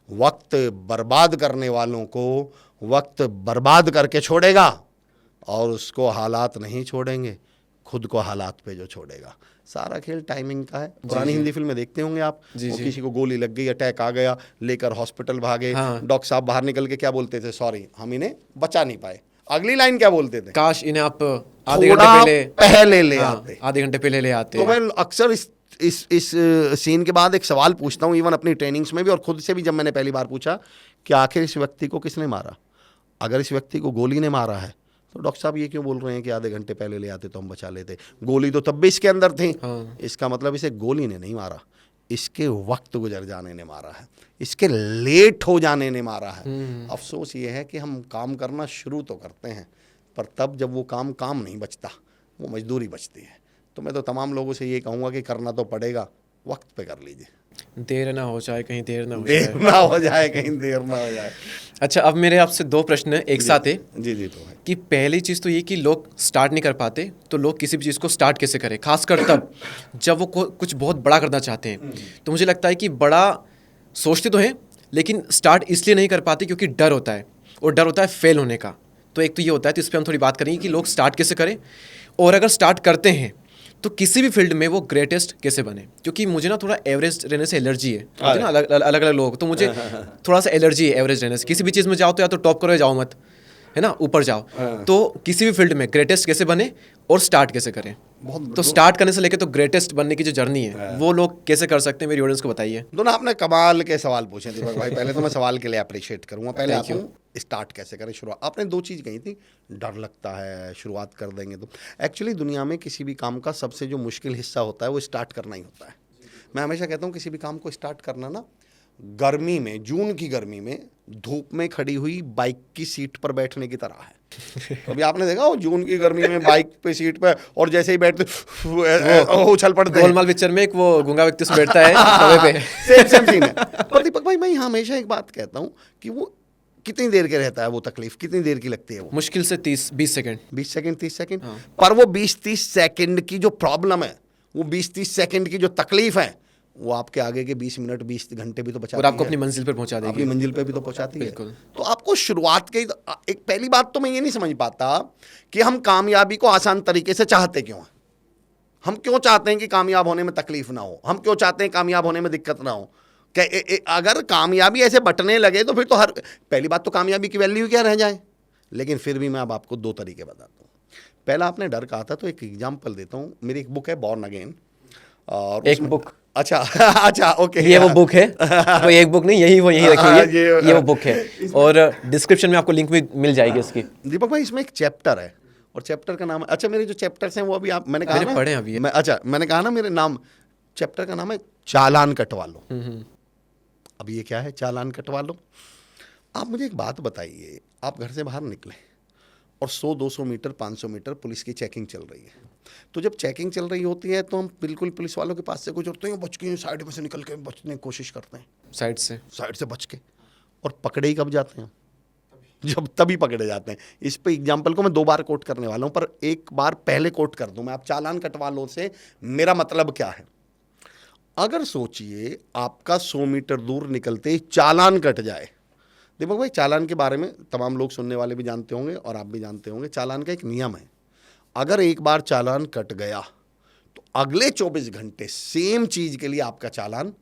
वक्त बर्बाद करने वालों को वक्त बर्बाद करके छोड़ेगा, और उसको हालात नहीं छोड़ेंगे, खुद को हालात पे जो छोड़ेगा। सारा खेल टाइमिंग का है। पुरानी हिंदी फिल्में देखते होंगे आप, किसी को गोली लग गई, अटैक आ गया, लेकर हॉस्पिटल भागे, डॉक्टर साहब बाहर निकल के क्या बोलते थे, सॉरी हम इन्हें बचा नहीं पाए। अगली लाइन क्या बोलते थे, काश इन्हें आप आधे घंटे पहले ले आते, आधे घंटे पहले ले आते। तो मैं अक्सर इस सीन के बाद एक सवाल पूछता हूँ, इवन अपनी ट्रेनिंग्स में भी और खुद से भी, जब मैंने पहली बार पूछा कि आखिर इस व्यक्ति को किसने मारा। अगर इस व्यक्ति को गोली ने मारा है तो डॉक्टर साहब ये क्यों बोल रहे हैं कि आधे घंटे पहले ले आते तो हम बचा लेते, गोली तो तब भी इसके अंदर थी। इसका मतलब इसे गोली ने नहीं मारा, इसके वक्त गुजर जाने ने मारा है, इसके लेट हो जाने ने मारा है। अफसोस ये है कि हम काम करना शुरू तो करते हैं, पर तब जब वो काम नहीं बचता, वो मजदूरी बचती है। तो मैं तो तमाम लोगों से ये कहूँगा कि करना तो पड़ेगा, वक्त पे कर लीजिए, देर ना हो जाए कहीं देर ना हो देर जाए। ना हो जाए कहीं देर ना हो जाए। अच्छा, अब मेरे आपसे 2 प्रश्न एक साथ है जी जी, तो है कि पहली चीज़ तो ये कि लोग स्टार्ट नहीं कर पाते, तो लोग किसी भी चीज़ को स्टार्ट कैसे करें, खासकर तब जब वो कुछ बहुत बड़ा करना चाहते हैं। तो मुझे लगता है कि बड़ा सोचते तो हैं, लेकिन स्टार्ट इसलिए नहीं कर पाते क्योंकि डर होता है, और डर होता है फेल होने का। तो एक तो ये होता है, तो इस पर हम थोड़ी बात करेंगे कि लोग स्टार्ट कैसे करें, और अगर स्टार्ट करते हैं तो किसी भी फील्ड में वो ग्रेटेस्ट कैसे बने। क्योंकि मुझे ना थोड़ा एवरेज रहने से एलर्जी है, होती है ना अलग अलग लोग, तो मुझे थोड़ा सा एलर्जी है एवरेज रहने से। किसी भी चीज़ में जाओ तो या तो टॉप करो या जाओ मत, है ना, ऊपर जाओ। तो किसी भी फील्ड में ग्रेटेस्ट कैसे बने और स्टार्ट कैसे करें। तो स्टार्ट करने से लेके तो ग्रेटेस्ट बनने की जो जर्नी है वो लोग कैसे कर सकते हैं, मेरी ऑडियंस को बताइए। दोनों आपने कमाल के सवाल पूछे दीपक भाई, पहले तो मैं सवाल के लिए अप्रिशिएट करूंगा। पहले आप स्टार्ट कैसे करें, शुरुआत। आपने 2 चीज़ कही थी, डर लगता है शुरुआत कर देंगे तो। एक्चुअली दुनिया में किसी भी काम का सबसे जो मुश्किल हिस्सा होता है वो स्टार्ट करना ही होता है। मैं हमेशा कहता हूँ किसी भी काम को स्टार्ट करना ना, गर्मी में, जून की गर्मी में धूप में खड़ी हुई बाइक की सीट पर बैठने की तरह है। तो अभी आपने देखा हो जून की गर्मी में बाइक पे सीट पे, और जैसे ही बैठते उछल पड़ते। गोलमाल पिक्चर में एक वो गूंगा व्यक्ति से बैठता है तवे पे, सेम सीन है। पर दीपक भाई मैं हमेशा एक बात कहता हूँ कि वो कितनी देर के रहता है, वो तकलीफ कितनी देर की लगती है। वो मुश्किल से 20 सेकंड, 20 सेकंड 30 सेकंड। पर वो 20-30 सेकंड की जो प्रॉब्लम है, वो 20-30 सेकंड की जो तकलीफ है, वो आपके आगे के 20 मिनट 20 घंटे भी तो बचाती है, और आपको अपनी मंजिल पर पहुंचा देगी, अपनी मंजिल पे भी तो पहुंचाती है। बिल्कुल। तो आपको शुरुआत के एक पहली बात तो मैं ये नहीं समझ पाता कि हम कामयाबी को आसान तरीके से चाहते क्यों हैं। हम क्यों चाहते हैं कि कामयाब होने में तकलीफ ना हो, हम क्यों चाहते हैं कामयाब होने में दिक्कत ना हो। अगर कामयाबी ऐसे बटने लगे तो फिर तो पहली बात तो कामयाबी की वैल्यू क्या रह जाए। लेकिन फिर भी मैं अब आपको 2 तरीके बताता हूँ। पहला, आपने डर कहा था तो एक एग्जाम्पल देता हूँ। मेरी एक बुक है बॉर्न अगेन, और एक बुक, अच्छा अच्छा ओके, ये वो बुक है, कोई एक बुक नहीं, यही रखी हुई है, ये वो बुक है, और डिस्क्रिप्शन में आपको लिंक भी मिल जाएगी इसकी। दीपक भाई इसमें एक चैप्टर है, और चैप्टर का नाम है, अच्छा मेरे जो चैप्टर्स हैं वो अभी आप मैंने कहा ना पढ़े अभी, अच्छा मैंने कहा ना मेरे नाम, चैप्टर का नाम है चालान कटवा लो। अब ये क्या है चालान कटवा लो। आप मुझे एक बात बताइए, आप घर से बाहर निकले और 100-200 मीटर 500 मीटर पुलिस की चेकिंग चल रही है। तो जब चेकिंग चल रही होती है तो हम बिल्कुल पुलिस वालों के पास से गुजरते हैं, बच के साइड में से निकल के बचने की कोशिश करते हैं, साइड से बच के, और पकड़े ही कब जाते हैं, जब तभी पकड़े जाते हैं। इस पे एग्जाम्पल को मैं 2 बार कोट करने वाला हूँ, पर एक बार पहले कोट कर दूं मैं। आप चालान कटवा लो से मेरा मतलब क्या है। अगर सोचिए आपका 100 मीटर दूर निकलते ही चालान कट जाए। देखो भाई, चालान के बारे में तमाम लोग सुनने वाले भी जानते होंगे और आप भी जानते होंगे। चालान का एक नियम है, अगर एक बार चालान कट गया तो अगले 24 घंटे सेम चीज के लिए आपका चालान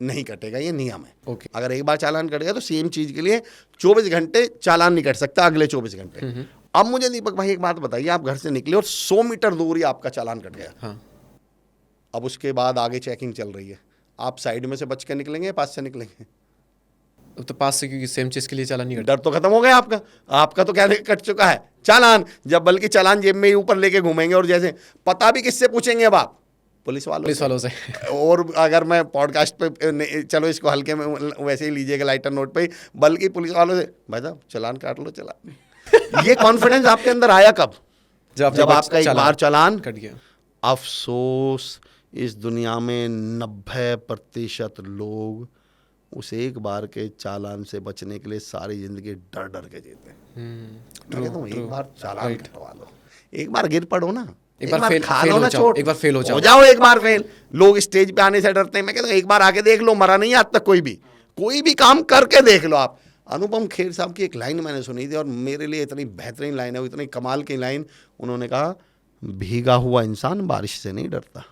नहीं कटेगा, ये नियम है। अगर एक बार चालान कट गया तो सेम चीज के लिए 24 घंटे चालान नहीं कट सकता, अगले 24 घंटे। अब मुझे दीपक भाई एक बात बताइए, आप घर से निकले और 100 मीटर दूर ही आपका चालान कट गया। अब उसके बाद आगे चेकिंग चल रही है, आप साइड में से बच के निकलेंगे, पास से निकलेंगे? तो पास से, क्योंकि सेम चीज के लिए चालान नहीं कटा। डर तो खत्म हो गया आपका तो क्या कट चुका है चालान। जब बल्कि चालान जेब में ही ऊपर लेके घूमेंगे, और जैसे पता भी किससे पूछेंगे अब आप, पुलिस वालों से। और अगर मैं पॉडकास्ट पे, चलो इसको हल्के में वैसे ही लीजिएगा लाइटर नोट पे, बल्कि पुलिस वालों से, भाई साहब चालान काट लो चालान। ये कॉन्फिडेंस आपके अंदर आया कब? जब आपका एक बार चालान कट गया। अफसोस इस दुनिया में 90% लोग उस एक बार के चालान से बचने के लिए सारी जिंदगी डर डर के जीते हैं। मैं कहता हूँ एक बार चालान कटवा लो, एक बार गिर पड़ो ना, एक बार खा लो ना चोट, एक बार फेल हो जाओ एक बार फेल। लोग स्टेज पे आने से डरते हैं, मैं कहता हूँ एक बार आके देख लो, मरा नहीं आज तक कोई भी काम करके देख लो आप। अनुपम खेर साहब की एक लाइन मैंने सुनी थी और मेरे लिए इतनी बेहतरीन लाइन है, वो इतनी कमाल की लाइन। उन्होंने कहा, भीगा हुआ इंसान बारिश से नहीं डरता।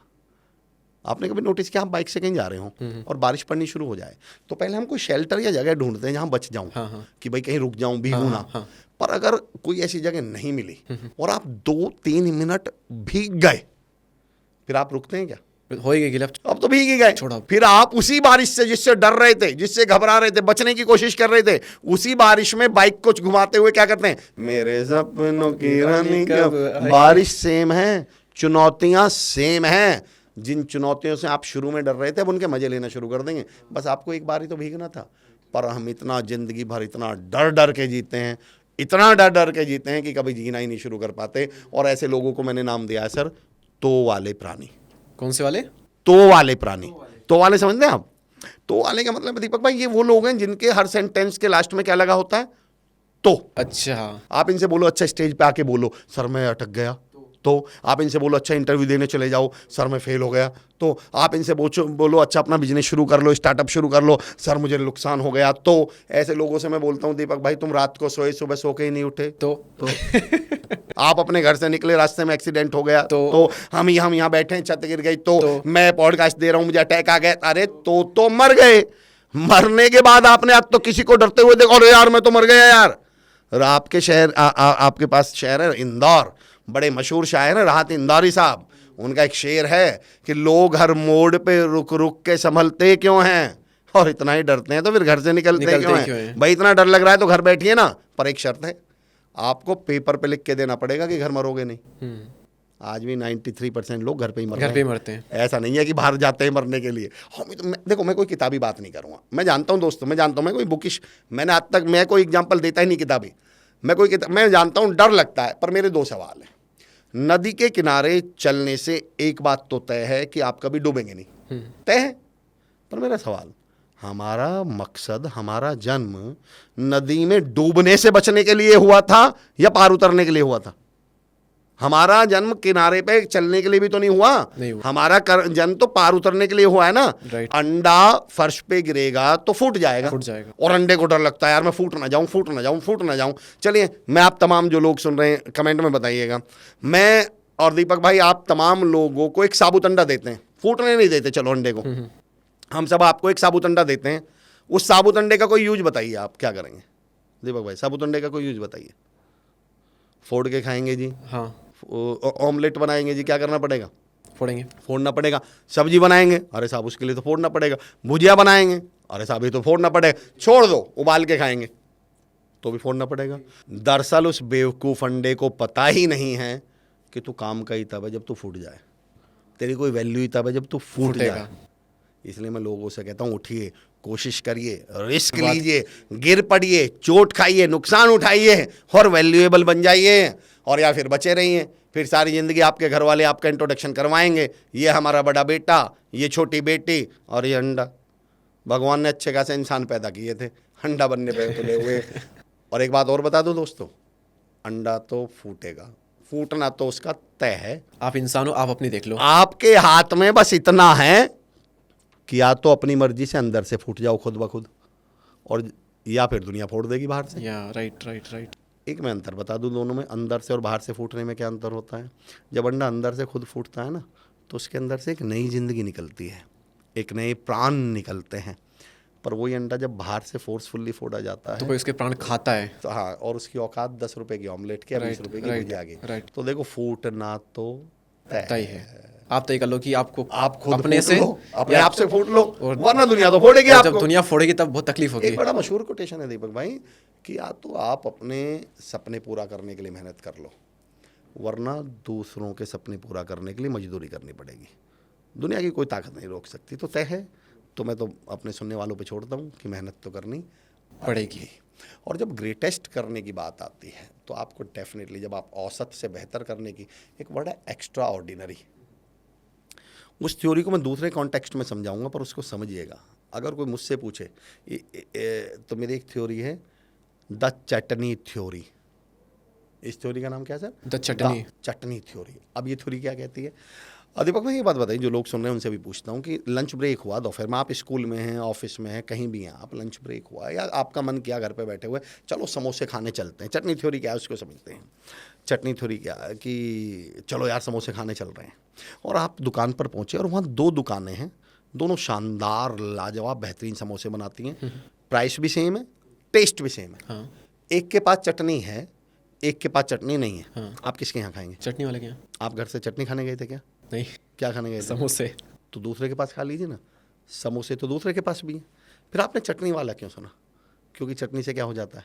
आपने कभी नोटिस किया, आप बाइक से कहीं जा रहे हो और बारिश पड़नी शुरू हो जाए तो पहले हम कोई शेल्टर या जगह ढूंढते हैं जहां बच जाऊं, कि भाई कहीं रुक जाऊं, भीगूं ना। पर अगर कोई ऐसी जगह नहीं मिली और आप 2-3 मिनट भीग गए, फिर आप रुकते हैं क्या? होएगी गिला। अब तो भीग ही गए। छोड़ो। फिर आप उसी बारिश से जिससे डर रहे थे, जिससे घबरा रहे थे, बचने की कोशिश कर रहे थे, उसी बारिश में बाइक को घुमाते हुए क्या करते हैं, मेरे सपनों की रानी कब। बारिश सेम है, चुनौतियां सेम हैं। जिन चुनौतियों से आप शुरू में डर रहे थे अब उनके मजे लेना शुरू कर देंगे। बस आपको एक बार ही तो भीगना था। पर हम इतना जिंदगी भर इतना डर डर के जीते हैं, इतना डर डर के जीते हैं कि कभी जीना ही नहीं शुरू कर पाते। और ऐसे लोगों को मैंने नाम दिया है सर, तो वाले प्राणी। कौन से वाले? तो वाले प्राणी। तो वाले समझते हैं आप? तो वाले का मतलब दीपक भाई ये वो लोग हैं जिनके हर सेंटेंस के लास्ट में क्या लगा होता है, तो। अच्छा। आप इनसे बोलो अच्छा स्टेज पे आके बोलो, सर मैं अटक गया, तो। आप इनसे बोलो अच्छा इंटरव्यू देने चले जाओ, सर मैं फेल हो गया, तो। आप इनसे बोलो अच्छा अपना बिजनेस शुरू कर लो, स्टार्टअप शुरू कर लो, सर मुझे नुकसान हो गया, तो। ऐसे लोगों से मैं बोलता हूँ दीपक भाई तुम रात को सोए, सुबह सो के ही नहीं उठे, तो आप अपने घर से निकले, रास्ते में एक्सीडेंट हो गया, तो। हम यहाँ बैठे हैं, छत गिर गई, तो। मैं पॉडकास्ट दे रहा हूँ, मुझे अटैक आ गया, अरे तो मर गए। मरने के बाद आपने आज तो किसी को डरते हुए देखो, अरे यार मैं तो मर गया यार। और आपके शहर आपके पास शहर है इंदौर, बड़े मशहूर शायर हैं राहत इंदौरी साहब। उनका एक शेर है कि लोग हर मोड़ पे रुक रुक के संभलते क्यों हैं, और इतना ही डरते हैं तो फिर घर से निकलते क्यों हैं? भाई इतना डर लग रहा है तो घर बैठिए ना, पर एक शर्त है, आपको पेपर पे लिख के देना पड़ेगा कि घर मरोगे नहीं। आज भी 93% लोग घर पे ही मरते हैं। ऐसा नहीं है कि बाहर जाते हैं मरने के लिए। देखो मैं कोई किताबी बात नहीं करूँगा, मैं जानता हूँ दोस्तों, मैं जानता हूँ मैं कोई बुकिश, मैंने आज तक मैं कोई एग्जाम्पल देता ही नहीं किताबी, मैं जानता हूँ डर लगता है। पर मेरे दो सवाल हैं। नदी के किनारे चलने से एक बात तो तय है कि आप कभी डूबेंगे नहीं, तय है। पर मेरा सवाल, हमारा मकसद, हमारा जन्म नदी में डूबने से बचने के लिए हुआ था या पार उतरने के लिए हुआ था? हमारा जन्म किनारे पे चलने के लिए भी तो नहीं हुआ, हमारा जन्म तो पार उतरने के लिए हुआ है ना। अंडा फर्श पे गिरेगा तो फूट जाएगा, और अंडे को डर लगता है यार मैं फूट ना जाऊं। चलिए मैं आप तमाम जो लोग सुन रहे हैं कमेंट में बताइएगा, मैं और दीपक भाई आप तमाम लोगों को एक साबुत अंडा देते हैं, फूटने नहीं देते, चलो अंडे को हम सब आपको एक साबुत अंडा देते हैं। उस साबुत अंडे का कोई यूज बताइए, आप क्या करेंगे दीपक भाई? साबुत अंडे का कोई यूज बताइए। फोड़ के खाएंगे जी, हाँ। ऑमलेट बनाएंगे जी, क्या करना पड़ेगा? फोड़ना पड़ेगा। सब्जी बनाएंगे, अरे साहब उसके लिए तो फोड़ना पड़ेगा। भुजिया बनाएंगे, अरे साहब ये तो फोड़ना पड़ेगा। छोड़ दो, उबाल के खाएंगे तो भी फोड़ना पड़ेगा। दरअसल उस बेवकूफ़ अंडे को पता ही नहीं है कि तू काम का ही तब है जब तू फूट जाए, तेरी कोई वैल्यू ही तब है जब तू फूट जाए। इसलिए मैं लोगों से कहता हूँ उठिए, कोशिश करिए, रिस्क लीजिए, गिर पड़िए, चोट खाइए, नुकसान उठाइए और वैल्यूएबल बन जाइए, और या फिर बचे रहिए। फिर सारी ज़िंदगी आपके घर वाले आपका इंट्रोडक्शन करवाएंगे, ये हमारा बड़ा बेटा, ये छोटी बेटी और ये अंडा। भगवान ने अच्छे खासे इंसान पैदा किए थे, अंडा बनने पे तुले हुए। और एक बात और बता दो दोस्तों, अंडा तो फूटेगा, फूटना तो उसका तय है। आप इंसान हो, आप अपनी देख लो। आपके हाथ में बस इतना है कि या तो अपनी मर्जी से अंदर से फूट जाओ खुद ब खुद, और या फिर दुनिया फोड़ देगी बाहर से। राइट। एक मैं अंतर बता दूं दोनों में, अंदर से और बाहर से फूटने में क्या अंतर होता है। जब अंडा अंदर से खुद फूटता है ना, तो उसके अंदर से एक नई जिंदगी निकलती है, एक नए प्राण निकलते हैं। पर वही अंडा जब बाहर से फोर्सफुल्ली फोड़ा जाता है तो कोई उसके प्राण खाता है, तो हाँ, और उसकी औकात 10 रुपए की ऑमलेट की, 20 रुपए की भुजिया की। तो देखो फूटना तो तय है। आप तय कर लो कि आप खुद अपने से अपने आप से फूट लो, वरना दुनिया तो फोड़ेगी आपको। जब दुनिया फोड़ेगी तब बहुत तकलीफ होगी। एक बड़ा मशहूर कोटेशन है दीपक भाई कि या तो आप अपने सपने पूरा करने के लिए मेहनत कर लो, वरना दूसरों के सपने पूरा करने के लिए मजदूरी करनी पड़ेगी। दुनिया की कोई ताकत नहीं रोक सकती। तो तय है, तो मैं तो अपने सुनने वालों पे छोड़ता हूँ कि मेहनत तो करनी पड़ेगी। और जब ग्रेटेस्ट करने की बात आती है तो आपको डेफिनेटली, जब आप औसत से बेहतर करने की, एक वर्ड है एक्स्ट्रा ऑर्डिनरी। उस थ्योरी को मैं दूसरे कॉन्टेक्स्ट में समझाऊंगा, पर उसको समझिएगा। अगर कोई मुझसे पूछे तो मेरी एक थ्योरी है, द चटनी थ्योरी। इस थ्योरी का नाम क्या है सर? The chutney theory. अब ये थ्योरी क्या कहती है? दीपक भाई ये बात बताइए, जो लोग सुन रहे हैं उनसे भी पूछता हूँ कि लंच ब्रेक हुआ दोपहर में, आप स्कूल में हैं, ऑफिस में हैं, कहीं भी हैं, आप लंच ब्रेक हुआ या आपका मन किया घर पे बैठे हुए चलो समोसे खाने चलते हैं। चटनी थ्योरी क्या है उसको समझते हैं। चटनी थ्योरी क्या है कि चलो यार समोसे खाने चल रहे हैं, और आप दुकान पर पहुँचे और वहाँ 2 दुकानें हैं, दोनों शानदार लाजवाब बेहतरीन समोसे बनाती हैं, प्राइस भी सेम है, टेस्ट भी सेम है। हाँ। एक के पास चटनी है, एक के पास चटनी नहीं है। हाँ। आप किसके यहाँ खाएंगे? चटनी वाले के यहाँ। आप घर से चटनी खाने गए थे क्या? नहीं। क्या खाने गए थे? समोसे। तो दूसरे के पास खा लीजिए ना। समोसे तो दूसरे के पास भी हैं। फिर आपने चटनी वाला क्यों सुना? क्योंकि चटनी से क्या हो जाता है,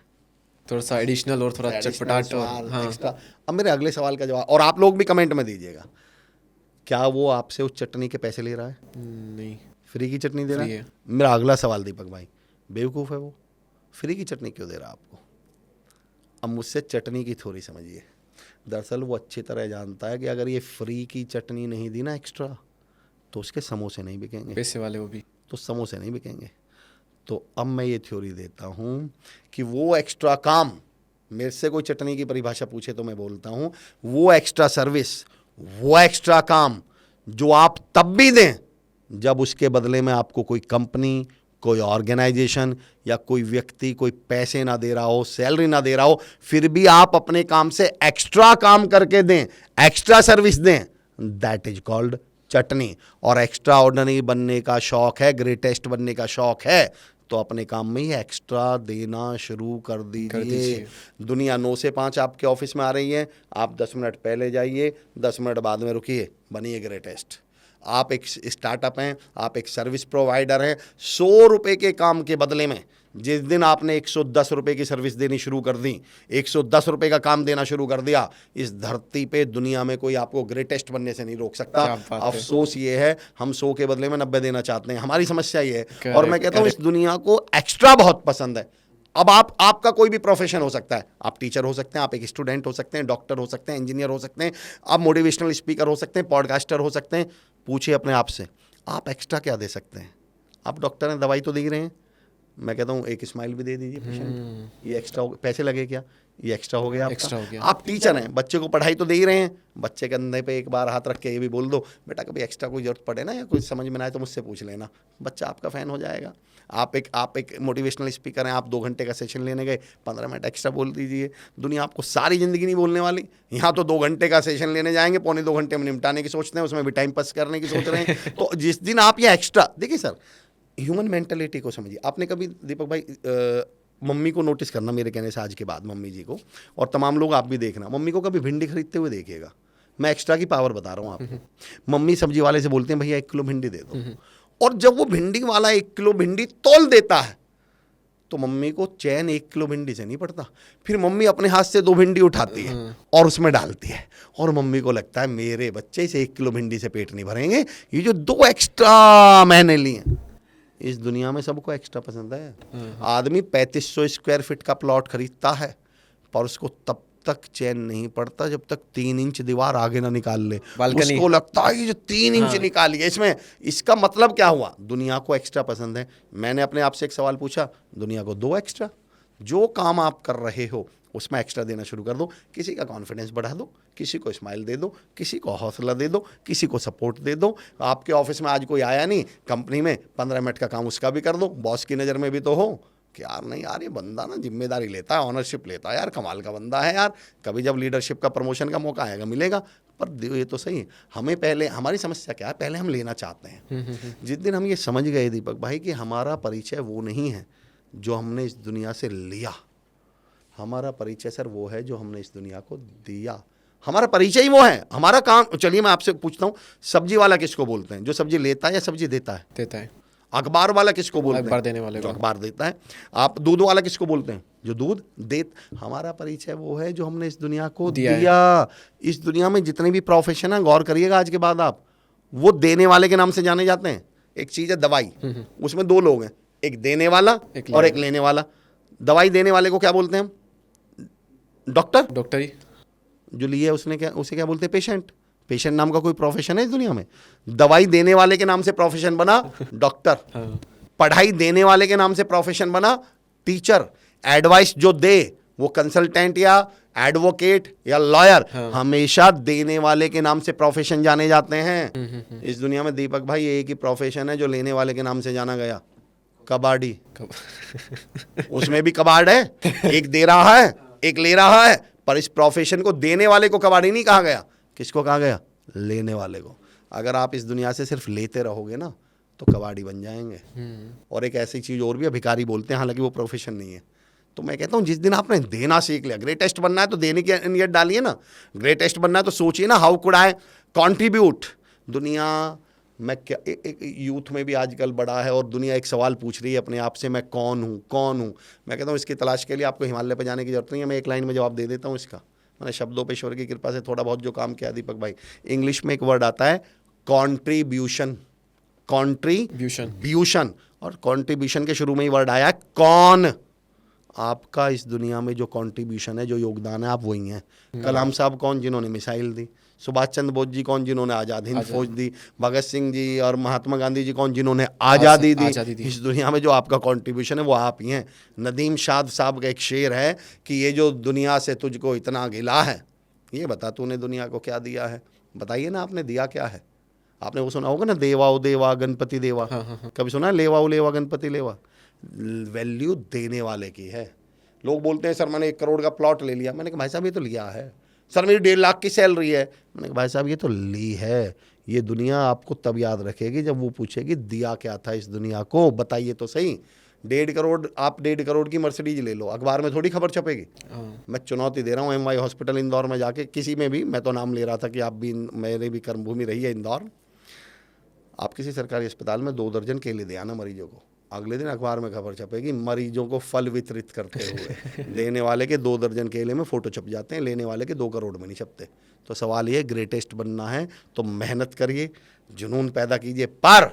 थोड़ा सा एडिशनल और थोड़ा चटपटाट और हाँ एक्स्ट्रा। अब मेरे अगले सवाल का जवाब, और आप लोग भी कमेंट में दीजिएगा, क्या वो आपसे उस चटनी के पैसे ले रहा है? नहीं, फ्री की चटनी दे रहा फ्री है? है। मेरा अगला सवाल दीपक भाई, बेवकूफ़ है वो? फ्री की चटनी क्यों दे रहा है आपको? अब मुझसे चटनी की थोड़ी समझिए। दरअसल वो अच्छी तरह जानता है कि अगर ये फ्री की चटनी नहीं दी ना एक्स्ट्रा, तो उसके समोसे नहीं बिकेंगे, पैसे वाले वो भी। तो समोसे नहीं बिकेंगे। तो अब मैं ये थ्योरी देता हूँ कि वो एक्स्ट्रा काम, मेरे से कोई चटनी की परिभाषा पूछे तो मैं बोलता हूँ वो एक्स्ट्रा सर्विस, वो एक्स्ट्रा काम जो आप तब भी दें जब उसके बदले में आपको कोई कंपनी, कोई ऑर्गेनाइजेशन या कोई व्यक्ति कोई पैसे ना दे रहा हो, सैलरी ना दे रहा हो, फिर भी आप अपने काम से एक्स्ट्रा काम करके दें, एक्स्ट्रा सर्विस दें, दैट इज कॉल्ड चटनी। और एक्स्ट्रा ऑर्डिनरी बनने का शौक है, ग्रेटेस्ट बनने का शौक है, तो अपने काम में ही एक्स्ट्रा देना शुरू कर दीजिए। दुनिया 9 से 5 आपके ऑफिस में आ रही है, आप 10 मिनट पहले जाइए, 10 मिनट बाद में रुकिए, बनिए ग्रेटेस्ट। आप एक स्टार्टअप हैं, आप एक सर्विस प्रोवाइडर हैं, 100 रुपये के काम के बदले में जिस दिन आपने 110 रुपये की सर्विस देनी शुरू कर दी, 110 रुपये का काम देना शुरू कर दिया, इस धरती पे दुनिया में कोई आपको ग्रेटेस्ट बनने से नहीं रोक सकता। अफसोस ये है हम 100 के बदले में 90 देना चाहते हैं, हमारी समस्या ये है। और मैं कहता हूँ इस दुनिया को एक्स्ट्रा बहुत पसंद है। अब आपका कोई भी प्रोफेशन हो सकता है, आप टीचर हो सकते हैं, आप एक स्टूडेंट हो सकते हैं, डॉक्टर हो सकते हैं, इंजीनियर हो सकते हैं, आप मोटिवेशनल स्पीकर हो सकते हैं, पॉडकास्टर हो सकते हैं। पूछिए अपने आप से, आप एक्स्ट्रा क्या दे सकते हैं? आप डॉक्टर हैं, दवाई तो दे रहे हैं, मैं कहता हूँ एक स्माइल भी दे दीजिए पेशेंट, ये एक्स्ट्रा पैसे लगे क्या? ये एक्स्ट्रा हो गया आपका। एक्स्ट्रा हो गया। आप टीचर हैं, बच्चे को पढ़ाई तो दे ही रहे हैं, बच्चे के कंधे पे एक बार हाथ रख के ये भी बोल दो, बेटा कभी एक्स्ट्रा कोई जरूरत पड़े ना या कुछ समझ में ना आए तो मुझसे पूछ लेना, बच्चा आपका फ़ैन हो जाएगा। आप एक मोटिवेशनल स्पीकर हैं, आप 2 घंटे का सेशन लेने गए, 15 मिनट एक्स्ट्रा बोल दीजिए। दुनिया आपको सारी ज़िंदगी नहीं बोलने वाली। यहाँ तो 2 घंटे का सेशन लेने जाएंगे, पौने 2 घंटे में निपटाने की सोचते हैं, उसमें भी टाइम पास करने की सोच रहे हैं। तो जिस दिन आप ये एक्स्ट्रा देखिए सर, ह्यूमन मेंटलिटी को समझिए। आपने कभी दीपक भाई मम्मी को नोटिस करना, मेरे कहने से आज के बाद मम्मी जी को, और तमाम लोग आप भी देखना, मम्मी को कभी भिंडी खरीदते हुए देखिएगा। मैं एक्स्ट्रा की पावर बता रहा हूँ आपको। मम्मी सब्जी वाले से बोलते हैं भैया 1 किलो भिंडी दे दो, और जब वो भिंडी वाला 1 किलो भिंडी तौल देता है तो मम्मी को चैन 1 किलो भिंडी से नहीं पड़ता। फिर मम्मी अपने हाथ से 2 भिंडी उठाती है और उसमें डालती है, और मम्मी को लगता है मेरे बच्चे से 1 किलो भिंडी से पेट नहीं भरेंगे, ये जो 2 एक्स्ट्रा मैंने लिए। इस दुनिया में सबको एक्स्ट्रा पसंद है। आदमी 3500 स्क्वायर फीट का प्लॉट खरीदता है, पर उसको तब तक चैन नहीं पड़ता जब तक 3 इंच दीवार आगे ना निकाल ले। उसको लगता है कि जो 3 इंच निकाली है इसमें, इसका मतलब क्या हुआ? दुनिया को एक्स्ट्रा पसंद है। मैंने अपने आप से एक सवाल पूछा, दुनिया को 2 एक्स्ट्रा। जो काम आप कर रहे हो उसमें एक्स्ट्रा देना शुरू कर दो। किसी का कॉन्फिडेंस बढ़ा दो, किसी को स्माइल दे दो, किसी को हौसला दे दो, किसी को सपोर्ट दे दो। आपके ऑफिस में आज कोई आया नहीं, कंपनी में 15 मिनट का काम उसका भी कर दो, बॉस की नज़र में भी तो हो कि यार नहीं यार ये बंदा ना जिम्मेदारी लेता है, ऑनरशिप लेता है यार, कमाल का बंदा है यार, कभी जब लीडरशिप का प्रमोशन का मौका आएगा मिलेगा। पर ये तो सही, हमें पहले, हमारी समस्या क्या है, पहले हम लेना चाहते हैं। जिस दिन हम ये समझ गए दीपक भाई कि हमारा परिचय वो नहीं है जो हमने इस दुनिया से लिया, हमारा परिचय सर वो है जो हमने इस दुनिया को दिया। हमारा परिचय ही वो है, हमारा काम। चलिए मैं आपसे पूछता हूँ, सब्जी वाला किसको बोलते हैं? जो सब्जी लेता है या सब्जी देता है? देता है। अखबार वाला किसको बोलते हैं? अखबार देने वाले जो अखबार देता है। आप दूध वाला किसको बोलते हैं? जो दूध हमारा परिचय वो है जो हमने इस दुनिया को दिया। इस दुनिया में जितने भी प्रोफेशन है, गौर करिएगा आज के बाद आप, वो देने वाले के नाम से जाने जाते हैं। एक चीज है दवाई, उसमें 2 लोग हैं, एक देने वाला और एक लेने वाला। दवाई देने वाले को क्या बोलते हैं हम? डॉक्टर ही। जो लिए उसने क्या, उसे क्या बोलते हैं? पेशेंट। पेशेंट नाम का कोई प्रोफेशन है इस दुनिया में? दवाई देने वाले के नाम से प्रोफेशन बना डॉक्टर। पढ़ाई देने वाले के नाम से प्रोफेशन बना टीचर। एडवाइस जो दे वो कंसल्टेंट या एडवोकेट या लॉयर। हमेशा देने वाले के नाम से प्रोफेशन जाने जाते हैं। इस दुनिया में दीपक भाई एक ही प्रोफेशन है जो लेने वाले के नाम से जाना गया, कबाड़ी। उसमें भी कबाड़ है, एक दे रहा है एक ले रहा है, पर इस प्रोफेशन को देने वाले को कबाड़ी नहीं कहा गया। किसको कहा गया? लेने वाले को। अगर आप इस दुनिया से सिर्फ लेते रहोगे ना तो कबाड़ी बन जाएंगे। और एक ऐसी चीज और भी है, भिखारी बोलते हैं, हालांकि वो प्रोफेशन नहीं है। तो मैं कहता हूं जिस दिन आपने देना सीख लिया, ग्रेटेस्ट बनना है तो देने की नियत डालिए ना। ग्रेटेस्ट बनना है तो सोचिए ना, हाउ कुड आई कंट्रीब्यूट। दुनिया मैं क्या एक यूथ में भी आजकल बड़ा है और दुनिया एक सवाल पूछ रही है अपने आप से, मैं कौन हूँ, कौन हूँ। मैं कहता हूँ इसकी तलाश के लिए आपको हिमालय पर जाने की जरूरत नहीं है, मैं एक लाइन में जवाब दे देता हूँ इसका। मैंने शब्दों पे ईश्वर की कृपा से थोड़ा बहुत जो काम किया दीपक भाई, इंग्लिश में एक वर्ड आता है कॉन्ट्रीब्यूशन, कॉन्ट्रीब्यूशन, और कॉन्ट्रीब्यूशन के शुरू में ही वर्ड आया कौन। आपका इस दुनिया में जो कंट्रीब्यूशन है, जो योगदान है, आप वही हैं। कलाम साहब कौन, जिन्होंने मिसाइल दी। सुभाष चंद्र बोस जी कौन, जिन्होंने आज़ाद हिंद फौज दी। भगत सिंह जी और महात्मा गांधी जी कौन, जिन्होंने आज़ादी दी। इस दुनिया में जो आपका कंट्रीब्यूशन है वो आप ही हैं। नदीम शाद साहब का एक शेर है कि ये जो दुनिया से तुझको इतना गिला है, ये बता तूने दुनिया को क्या दिया है। बताइए ना, आपने दिया क्या है। आपने वो सुना होगा ना, देवा ओ देवा गणपति देवा। कभी सुना लेवा ओ लेवा गणपति लेवा। वैल्यू देने वाले की है। लोग बोलते हैं सर मैंने 1 करोड़ का प्लॉट ले लिया। मैंने कहा भाई साहब ये तो लिया है। सर मेरी 1.5 लाख की सैलरी है। मैंने कहा भाई साहब ये तो ली है। ये दुनिया आपको तब याद रखेगी जब वो पूछेगी दिया क्या था इस दुनिया को, बताइए तो सही। 1.5 करोड़, आप 1.5 करोड़ की मर्सिडीज ले लो, अखबार में थोड़ी खबर छपेगी। मैं चुनौती दे रहा हूँ MY हॉस्पिटल इंदौर में जाके, किसी में भी, मैं तो नाम ले रहा था कि आप भी, मेरे भी कर्मभूमि रही है इंदौर। आप किसी सरकारी अस्पताल में 2 दर्जन केले दे आना मरीजों को, अगले दिन अखबार में खबर छपेगी मरीजों को फल वितरित करते हुए। देने वाले के 2 दर्जन केले में फोटो छप जाते हैं, लेने वाले के 2 करोड़ में नहीं छपते। तो सवाल ये, ग्रेटेस्ट बनना है तो मेहनत करिए, जुनून पैदा कीजिए, पर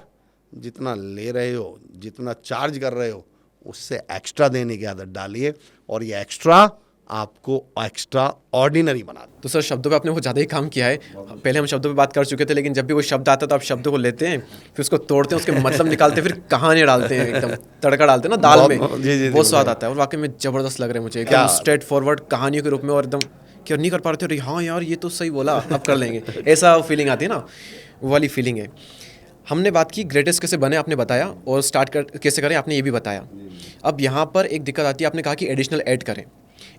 जितना ले रहे हो, जितना चार्ज कर रहे हो, उससे एक्स्ट्रा देने की आदत डालिए, और ये एक्स्ट्रा आपको एक्स्ट्रा ऑर्डिनरी बना दे। तो सर शब्दों पे आपने बहुत ज़्यादा ही काम किया है। पहले हम शब्दों पे बात कर चुके थे, लेकिन जब भी कोई शब्द आता है तो आप शब्दों को लेते हैं, फिर उसको तोड़ते हैं, उसके मतलब निकालते हैं, फिर कहानी डालते हैं, एकदम तड़का डालते हैं ना दाल में, बहुत स्वाद आता है। और वाकई में ज़बरदस्त लग रहा है मुझे, एकदम स्ट्रेट फॉरवर्ड कहानियों के रूप में, और एकदम क्यों नहीं कर पा रहे थे, हाँ यार ये तो सही बोला, अब कर लेंगे, ऐसा फीलिंग आती है ना, वो वाली फीलिंग है। हमने बात की ग्रेटेस्ट कैसे बने, आपने बताया, और स्टार्ट कर कैसे करें आपने ये भी बताया। अब यहाँ पर एक दिक्कत आती है, आपने कहा कि एडिशनल ऐड करें।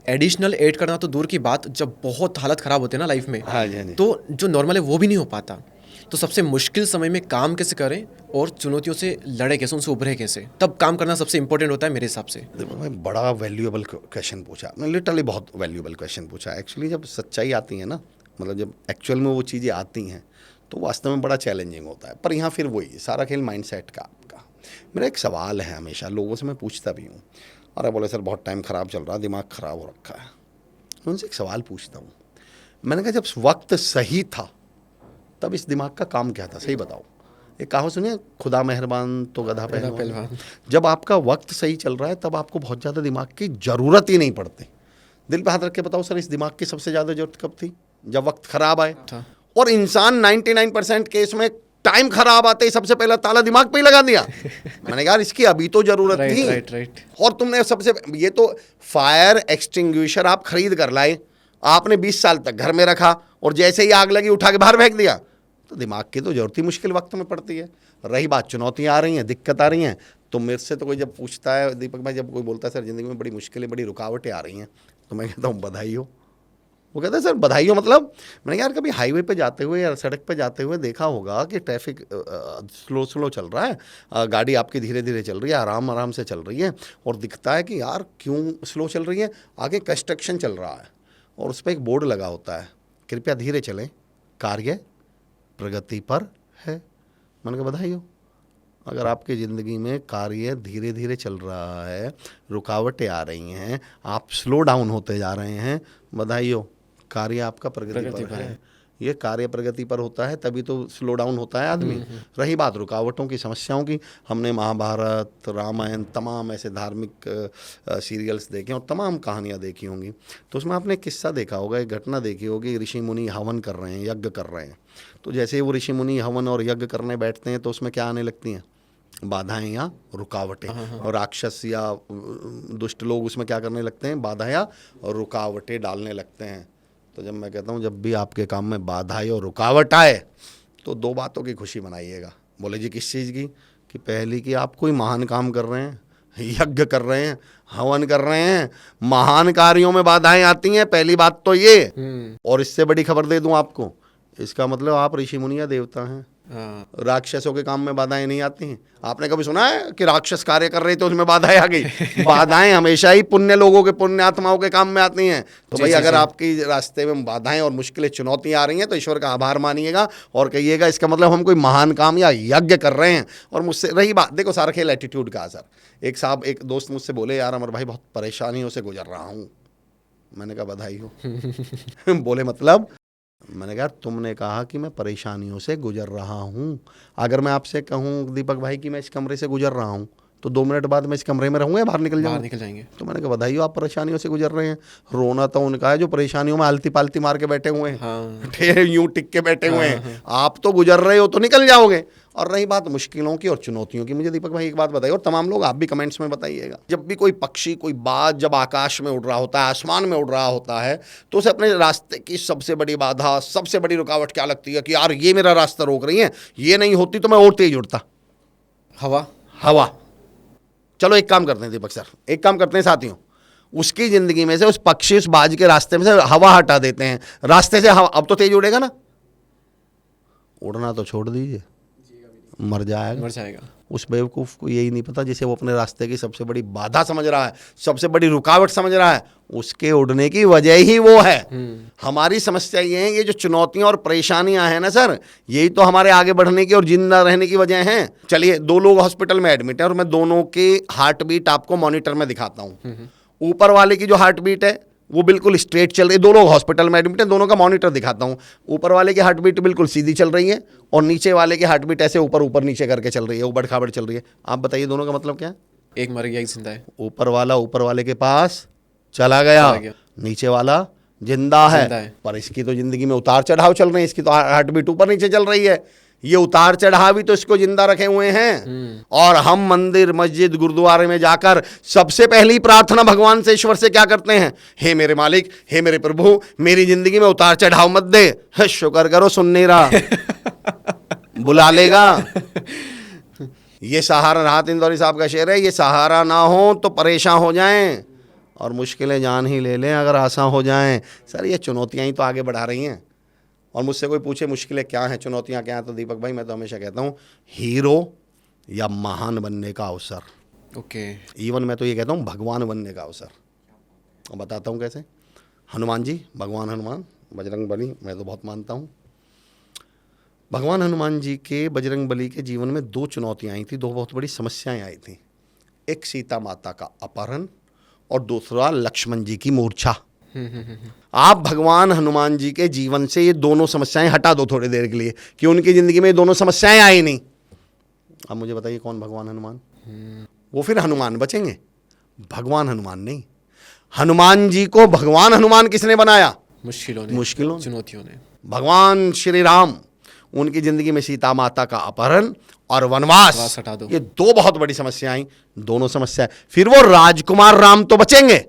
एडिशनल ऐड करना तो दूर की बात, जब बहुत हालत ख़राब होते हैं ना लाइफ में, हाँ जी। तो जो नॉर्मल है वो भी नहीं हो पाता। तो सबसे मुश्किल समय में काम कैसे करें और चुनौतियों से लड़े कैसे, उनसे उभरे कैसे, तब काम करना सबसे इंपॉर्टेंट होता है मेरे हिसाब से। देखो, बड़ा वैल्यूएबल क्वेश्चन पूछा, मैं लिटरली बहुत वैल्यूएबल क्वेश्चन पूछा। एक्चुअली जब सच्चाई आती है ना, मतलब जब एक्चुअल में वो चीज़ें आती हैं, तो वास्तव में बड़ा चैलेंजिंग होता है। पर यहाँ फिर वही सारा खेल माइंडसेट का आपका। मेरा एक सवाल है, हमेशा लोगों से मैं पूछता भी हूँ, अरे बोले सर बहुत टाइम ख़राब चल रहा, दिमाग ख़राब हो रखा है। मैं उनसे एक सवाल पूछता हूँ, मैंने कहा जब वक्त सही था तब इस दिमाग का काम क्या था, सही बताओ। एक कहावत सुनिए, खुदा मेहरबान तो गधा पहलवान। जब आपका वक्त सही चल रहा है तब आपको बहुत ज़्यादा दिमाग की ज़रूरत ही नहीं पड़ती। दिल पे हाथ रख के बताओ सर, इस दिमाग की सबसे ज़्यादा ज़रूरत कब थी, जब वक्त ख़राब आए। और इंसान 99% केस में टाइम खराब आते ही सबसे पहला ताला दिमाग पे ही लगा दिया। मैंने कहा इसकी अभी तो जरूरत थी। राइट। और तुमने सबसे, ये तो फायर एक्सटिंग्विशर आप खरीद कर लाए, आपने 20 साल तक घर में रखा, और जैसे ही आग लगी उठा के बाहर फेंक दिया। तो दिमाग की तो जरूरत ही मुश्किल वक्त में पड़ती है। रही बात चुनौतियाँ आ रही हैं, दिक्कत आ रही हैं, तो मेरे से तो कोई जब पूछता है, दीपक भाई जब कोई बोलता है सर ज़िंदगी में बड़ी मुश्किलें, बड़ी रुकावटें आ रही हैं, तो मैं कहता हूँ बधाई हो। वो कहता है सर बधाई हो मतलब। मैंने यार कभी हाईवे पे जाते हुए या सड़क पे जाते हुए देखा होगा कि ट्रैफिक स्लो चल रहा है, गाड़ी आपकी धीरे धीरे चल रही है, आराम आराम से चल रही है, और दिखता है कि यार क्यों स्लो चल रही है, आगे कंस्ट्रक्शन चल रहा है, और उस पर एक बोर्ड लगा होता है, कृपया धीरे चलें, कार्य प्रगति पर है। मैंने कहा बधाई हो। अगर आपकी ज़िंदगी में कार्य धीरे धीरे चल रहा है, रुकावटें आ रही हैं, आप स्लो डाउन होते जा रहे हैं, बधाई हो, कार्य आपका प्रगति पर है। ये कार्य प्रगति पर होता है तभी तो स्लो डाउन होता है आदमी। रही बात रुकावटों की, समस्याओं की, हमने महाभारत, रामायण, तमाम ऐसे धार्मिक सीरियल्स देखे और तमाम कहानियाँ देखी होंगी, तो उसमें आपने किस्सा देखा होगा, एक घटना देखी होगी, ऋषि मुनि हवन कर रहे हैं, यज्ञ कर रहे हैं। तो जैसे ही वो ऋषि मुनि हवन और यज्ञ करने बैठते हैं तो उसमें क्या आने लगती हैं, बाधाएं या रुकावटें। और राक्षस या दुष्ट लोग उसमें क्या करने लगते हैं, बाधा या रुकावटें डालने लगते हैं। तो जब मैं कहता हूँ जब भी आपके काम में बाधाएं और रुकावट आए तो 2 बातों की खुशी मनाइएगा। बोले जी किस चीज़ की, कि पहली कि आप कोई महान काम कर रहे हैं, यज्ञ कर रहे हैं, हवन कर रहे हैं, महान कार्यों में बाधाएं आती हैं, पहली बात तो ये। और इससे बड़ी खबर दे दूं आपको, इसका मतलब आप ऋषि मुनि या देवता हैं। हाँ, राक्षसों के काम में बाधाएं नहीं आती हैं। आपने कभी सुना है कि राक्षस कार्य कर रहे थे उसमें बाधाएं आ गई? बाधाएं हमेशा ही पुण्य लोगों के, पुण्य आत्माओं के काम में आती हैं। तो जी, भाई जी, अगर जी। आपकी रास्ते में बाधाएं और मुश्किलें, चुनौतियां आ रही हैं तो ईश्वर का आभार मानिएगा और कहिएगा इसका मतलब हम कोई महान काम या यज्ञ कर रहे हैं। और मुझसे रही बात, देखो सारा खेल एटीट्यूड का सर। एक साहब, एक दोस्त मुझसे बोले, यार अमर भाई बहुत परेशानियों से गुजर रहा हूँ। मैंने कहा बधाई हो। बोले मतलब? मैंने कहा तुमने कहा कि मैं परेशानियों से गुजर रहा हूँ, अगर मैं आपसे कहूँ दीपक भाई कि मैं इस कमरे से गुजर रहा हूँ तो 2 मिनट बाद मैं इस कमरे में रहूँगा या बाहर निकल बाहर जाऊँ? निकल जाएंगे। तो मैंने कहा बधाई हो, आप परेशानियों से गुजर रहे हैं। रोना तो उनका है जो परेशानियों में आलती पालती मार के बैठे हुए हैं, हाँ, ठेर यूं टिक के बैठे हुए हैं। आप तो गुजर रहे हो तो निकल जाओगे। और रही बात मुश्किलों की और चुनौतियों की, मुझे दीपक भाई एक बात बताइए, और तमाम लोग आप भी कमेंट्स में बताइएगा, जब भी कोई पक्षी, कोई बाज जब आकाश में उड़ रहा होता है, आसमान में उड़ रहा होता है, तो उसे अपने रास्ते की सबसे बड़ी बाधा, सबसे बड़ी रुकावट क्या लगती है कि यार ये मेरा रास्ता रोक रही है, ये नहीं होती तो मैं और तेज उड़ता। हवा। हवा। चलो एक काम करते हैं दीपक सर, एक काम करते हैं साथियों, उसकी जिंदगी में से, उस पक्षी, उस बाज के रास्ते में से हवा हटा देते हैं, रास्ते से हवा। अब तो तेज उड़ेगा ना? उड़ना तो छोड़ दीजिए, मर जाएगा। मर जाएगा। उस बेवकूफ़ को यही नहीं पता, जिसे वो अपने रास्ते की सबसे बड़ी बाधा समझ रहा है, सबसे बड़ी रुकावट समझ रहा है, उसके उड़ने की वजह ही वो है। हमारी समस्या ये है, ये जो चुनौतियां और परेशानियां हैं ना सर, यही तो हमारे आगे बढ़ने की और जिंदा रहने की वजह हैं। चलिए, 2 लोग हॉस्पिटल में एडमिट है और मैं दोनों के हार्ट बीट आपको मॉनिटर में दिखाता हूँ। ऊपर वाले की जो हार्ट बीट है वो बिल्कुल स्ट्रेट चल रही है। 2 लोग हॉस्पिटल में एडमिट है, दोनों का मॉनिटर दिखाता हूँ। ऊपर वाले की हार्ट बीट बिल्कुल सीधी चल रही है और नीचे वाले की हार्ट बीट ऐसे ऊपर ऊपर नीचे करके चल रही है, उबड़ खाबड़ चल रही है। आप बताइए दोनों का मतलब क्या है? एक मर गया, एक जिंदा है। ऊपर वाला ऊपर वाले के पास चला गया, नीचे वाला जिंदा है। पर इसकी तो जिंदगी में उतार चढ़ाव चल रहे हैं, इसकी तो हार्ट बीट ऊपर नीचे चल रही है। ये उतार चढ़ाव ही तो इसको जिंदा रखे हुए हैं। और हम मंदिर, मस्जिद, गुरुद्वारे में जाकर सबसे पहली प्रार्थना भगवान से, ईश्वर से क्या करते हैं? हे मेरे मालिक, हे मेरे प्रभु, मेरी जिंदगी में उतार चढ़ाव मत दे। शुक्र करो सुन नहीं रहा, बुला लेगा। ये सहारा, राहत इंदौरी साहब का शेर है, ये सहारा ना हो तो परेशान हो जाएं और मुश्किलें जान ही ले लें अगर आसान हो जाएं। सर ये चुनौतियां ही तो आगे बढ़ा रही हैं। और मुझसे कोई पूछे मुश्किलें क्या हैं, चुनौतियां क्या हैं, तो दीपक भाई मैं तो हमेशा कहता हूँ हीरो या महान बनने का अवसर। ओके। इवन मैं तो ये कहता हूँ भगवान बनने का अवसर। और बताता हूँ कैसे। हनुमान जी, भगवान हनुमान, बजरंग बली, मैं तो बहुत मानता हूँ। भगवान हनुमान जी के, बजरंग बली के जीवन में 2 चुनौतियाँ आई थी, 2 बहुत बड़ी समस्याएं आई थी। एक सीता माता का अपहरण और दूसरा लक्ष्मण जी की मूर्छा। आप भगवान हनुमान जी के जीवन से ये दोनों समस्याएं हटा दो थोड़ी देर के लिए, कि उनकी जिंदगी में ये दोनों समस्याएं आई नहीं। अब मुझे बताइए कौन भगवान हनुमान? वो फिर हनुमान बचेंगे, भगवान हनुमान नहीं। हनुमान जी को भगवान हनुमान किसने बनाया? मुश्किलों, चुनौतियों ने। भगवान श्री राम, उनकी जिंदगी में सीता माता का अपहरण और वनवास, हटा दो। ये 2 बहुत बड़ी समस्या आई। दोनों समस्या, फिर वो राजकुमार राम तो बचेंगे,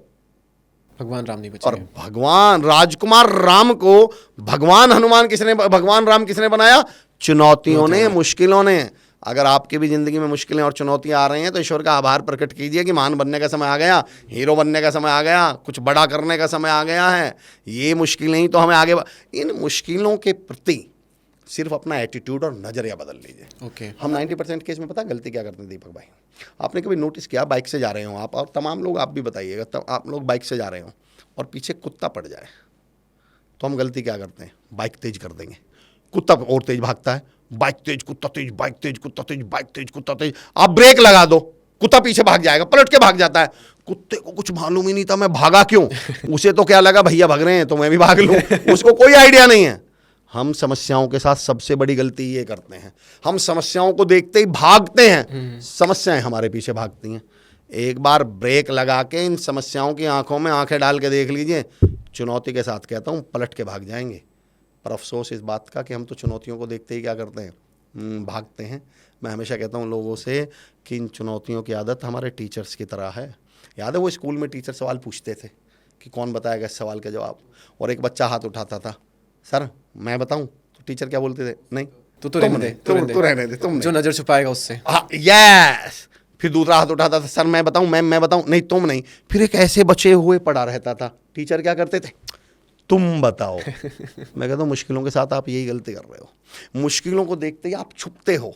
भगवान राम नहीं और बचेंगे। भगवान राजकुमार राम को भगवान हनुमान किसने, भगवान राम किसने बनाया? चुनौतियों ने, मुश्किलों ने। अगर आपकी भी जिंदगी में मुश्किलें और चुनौतियां आ रही हैं तो ईश्वर का आभार प्रकट कीजिए कि महान बनने का समय आ गया, हीरो बनने का समय आ गया, कुछ बड़ा करने का समय आ गया है। ये मुश्किलें ही तो हमें आगे, इन मुश्किलों के प्रति सिर्फ अपना एटीट्यूड और नजरिया बदल लीजिए। ओके। हम 90% केस में पता गलती क्या करते हैं दीपक भाई? आपने कभी नोटिस किया, बाइक से जा रहे हो आप, और तमाम लोग आप भी बताइएगा, तब आप लोग बाइक से जा रहे हो और पीछे कुत्ता पड़ जाए तो हम गलती क्या करते हैं? बाइक तेज कर देंगे, कुत्ता और तेज भागता है, बाइक तेज, कुत्ता तेज, बाइक तेज, कुत्ता तेज, बाइक तेज, कुत्ता तेज। आप ब्रेक लगा दो, कुत्ता पीछे भाग जाएगा, पलट के भाग जाता है। कुत्ते को कुछ मालूम ही नहीं था मैं भागा क्यों। उसे तो क्या लगा भैया भाग रहे हैं तो मैं भी भाग लूं, उसको कोई आइडिया नहीं है। हम समस्याओं के साथ सबसे बड़ी गलती ये करते हैं, हम समस्याओं को देखते ही भागते हैं, समस्याएं हमारे पीछे भागती हैं। एक बार ब्रेक लगा के इन समस्याओं की आंखों में आंखें डाल के देख लीजिए, चुनौती के साथ कहता हूँ पलट के भाग जाएंगे। पर अफसोस इस बात का कि हम तो चुनौतियों को देखते ही क्या करते हैं, भागते हैं। मैं हमेशा कहता हूँ लोगों से कि इन चुनौतियों की आदत हमारे टीचर्स की तरह है। याद है वो स्कूल में टीचर सवाल पूछते थे कि कौन बताएगा इस सवाल का जवाब, और एक बच्चा हाथ उठाता था, सर मैं बताऊं, तो टीचर क्या बोलते थे? नहीं तो रहने दे, तुम जो नजर छुपाएगा उससे। यस। फिर दूसरा हाथ उठाता था, सर मैं बताऊं, मैं बताऊं, नहीं तुम नहीं। फिर एक ऐसे बचे हुए पड़ा रहता था। टीचर क्या करते थे? तुम बताओ। मैं कहता हूँ मुश्किलों के साथ आप यही गलती कर रहे हो। मुश्किलों को देखते ही आप छुपते हो।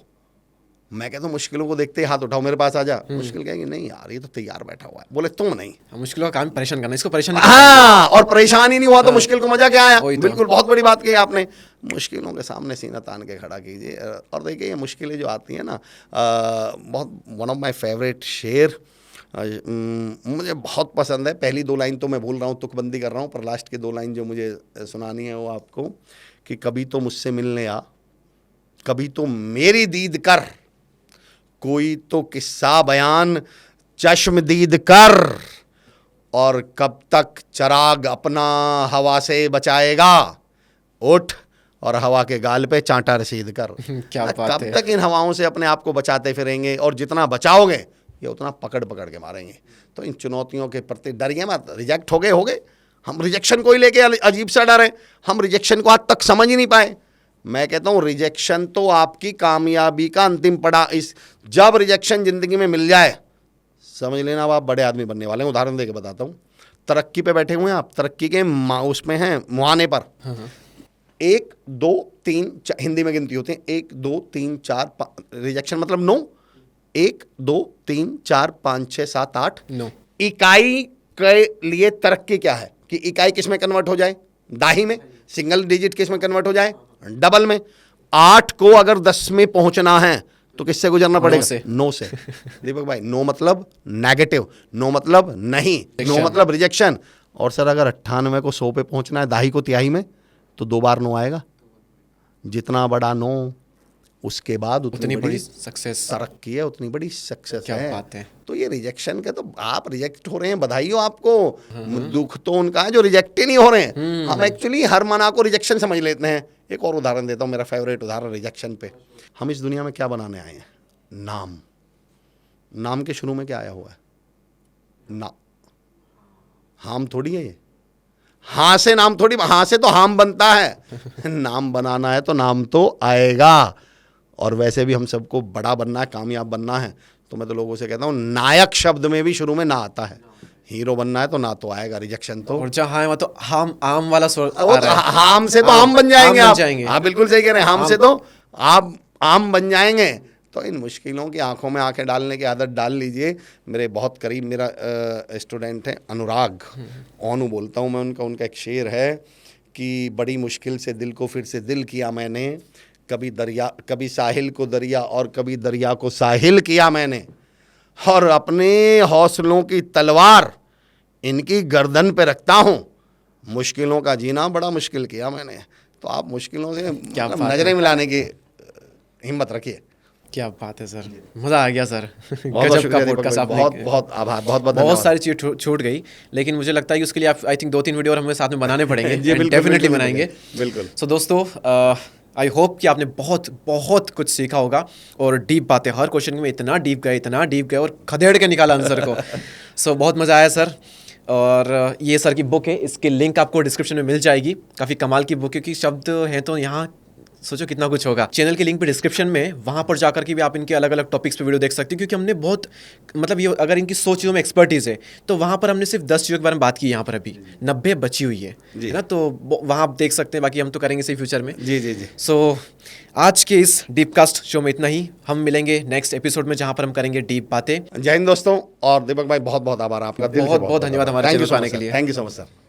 मैं कहता हूँ मुश्किलों को देखते ही हाथ उठाओ, मेरे पास आ जा। मुश्किल कहेगी नहीं यार ये तो तैयार बैठा हुआ है। बोले तुम नहीं। मुश्किलों का काम परेशान करना, इसको परेशान नहीं हाँ, और परेशान ही नहीं हुआ तो मुश्किल को मजा क्या आया। वही तो। बिल्कुल, बहुत बड़ी बात कही आपने। मुश्किलों के सामने सीना तान के खड़ा कीजिए। और देखिए ये मुश्किलें जो आती हैं ना, बहुत वन ऑफ माय फेवरेट शेर मुझे बहुत पसंद है। पहली 2 लाइन तो मैं भूल रहा हूँ, तुकबंदी कर रहा हूँ, पर लास्ट के 2 लाइन जो मुझे सुनानी है वो आपको, कि कभी तो मुझसे मिलने आ, कभी तो मेरी दीद कर, कोई तो किस्सा बयान चश्मदीद कर, और कब तक चिराग अपना हवा से बचाएगा, उठ और हवा के गाल पे चांटा रसीद कर। क्या बात कब है। तक इन हवाओं से अपने आप को बचाते फिरेंगे, और जितना बचाओगे ये उतना पकड़ पकड़ के मारेंगे। तो इन चुनौतियों के प्रति डरिए मत। रिजेक्ट हो गए हम रिजेक्शन को ही लेके अजीब सा डर है। हम रिजेक्शन को आज तक समझ ही नहीं पाए। मैं कहता हूँ रिजेक्शन तो आपकी कामयाबी का अंतिम पड़ा। जब रिजेक्शन जिंदगी में मिल जाए, समझ लेना अब आप बड़े आदमी बनने वाले हैं। उदाहरण देके बताता हूँ। तरक्की पे बैठे हुए हैं आप, तरक्की के उसमें हैं मुहाने पर। 1 2 3 4 हिंदी में गिनती होती है, 1 2 3 4 5, रिजेक्शन मतलब नो। 1 2 3 4 5 6 7 8 नो। इकाई के लिए तरक्की क्या है कि इकाई किस में कन्वर्ट हो जाए, दाही में। सिंगल डिजिट किस में कन्वर्ट हो जाए, डबल में। 8 को अगर 10 में पहुंचना है तो किससे गुजरना पड़ेगा, नो से। दीपक भाई, नो मतलब नेगेटिव, नो मतलब नहीं, नो मतलब रिजेक्शन। और सर अगर 98 को 100 पे पहुंचना है, दाही को तिहाई में, तो 2 बार नो आएगा। जितना बड़ा नो, उसके बाद उतनी बड़ी सक्सेस, तरक्की है, उतनी बड़ी सक्सेस क्या है। बात है। तो ये रिजेक्शन का, तो आप रिजेक्ट हो रहे हैं, बधाई हो आपको। दुख तो उनका है जो रिजेक्ट ही नहीं हो रहे हैं। हम एक्चुअली हर मना को रिजेक्शन समझ लेते हैं। एक और उदाहरण देता हूँ, मेरा फेवरेट उदाहरण रिजेक्शन पे। हम इस दुनिया में क्या बनाने आए हैं, नाम। नाम के शुरू में क्या आया हुआ है, ना। हाम थोड़ी है ये, हाँ से नाम थोड़ी, हाँ से तो हाम बनता है। नाम बनाना है तो नाम तो आएगा। और वैसे भी हम सबको बड़ा बनना है, कामयाब बनना है, तो मैं तो लोगों से कहता हूँ नायक शब्द में भी शुरू में ना आता है। हीरो बनना है तो ना तो आएगा रिजेक्शन तो। और जहाँ है वहाँ तो हम आम वाला स्वर आ वो रहा है। हाम से तो हम बन जाएंगे आम बन आप। जाएंगे। हाँ बिल्कुल सही कह रहे हैं, हाम से तो आप आम बन जाएंगे। तो इन मुश्किलों की आंखों में आंखें डालने की आदत डाल लीजिए। मेरे बहुत करीब मेरा स्टूडेंट है अनुराग, ओनू बोलता हूँ मैं उनका। उनका एक शेर है कि बड़ी मुश्किल से दिल को फिर से दिल किया मैंने, कभी साहिल को दरिया और कभी दरिया को साहिल किया मैंने, और अपने हौसलों की तलवार इनकी गर्दन पे रखता हूँ, मुश्किलों का जीना बड़ा मुश्किल किया मैंने। तो आप मुश्किलों से नजरें मिलाने की हिम्मत रखिए। क्या बात है सर, मज़ा आ गया सर। बहुत गजब का पॉडकास्ट आपने, बहुत बहुत आभार, बहुत बहुत बहुत सारी चीज़ छूट गई, लेकिन मुझे लगता है कि उसके लिए आप आई थिंक 2-3 वीडियो और हमें साथ में बनाने पड़ेंगे। डेफिनेटली बनाएंगे, बिल्कुल। सो दोस्तों, आई होप कि आपने बहुत बहुत कुछ सीखा होगा। और डीप बातें, हर क्वेश्चन में इतना डीप गए और खदेड़ के निकाला आंसर को। सो बहुत मज़ा आया सर। और ये सर की बुक है, इसकी लिंक आपको डिस्क्रिप्शन में मिल जाएगी। काफ़ी कमाल की बुक है, क्योंकि शब्द हैं तो यहाँ सोचो कितना कुछ होगा। चैनल की लिंक भी डिस्क्रिप्शन में, वहाँ पर जाकर के भी आप इनके अलग अलग टॉपिक्स पे वीडियो देख सकते हैं। क्योंकि हमने बहुत, मतलब ये अगर इनकी 100 चीज़ों में एक्सपर्टीज़ है तो वहाँ पर हमने सिर्फ 10 चीज़ों के बारे में बात की। यहाँ पर अभी 90 बची हुई है ना, तो वहाँ आप देख सकते हैं। बाकी हम तो करेंगे सही फ्यूचर में। जी जी जी। सो आज के इस डीपकास्ट शो में इतना ही। हम मिलेंगे नेक्स्ट एपिसोड में, जहाँ पर हम करेंगे डीप बातें। जय हिंद दोस्तों। और दीपक भाई बहुत बहुत आभार आपका, बहुत बहुत धन्यवाद हमारे चैनल पर आने के लिए। Thank you so much sir.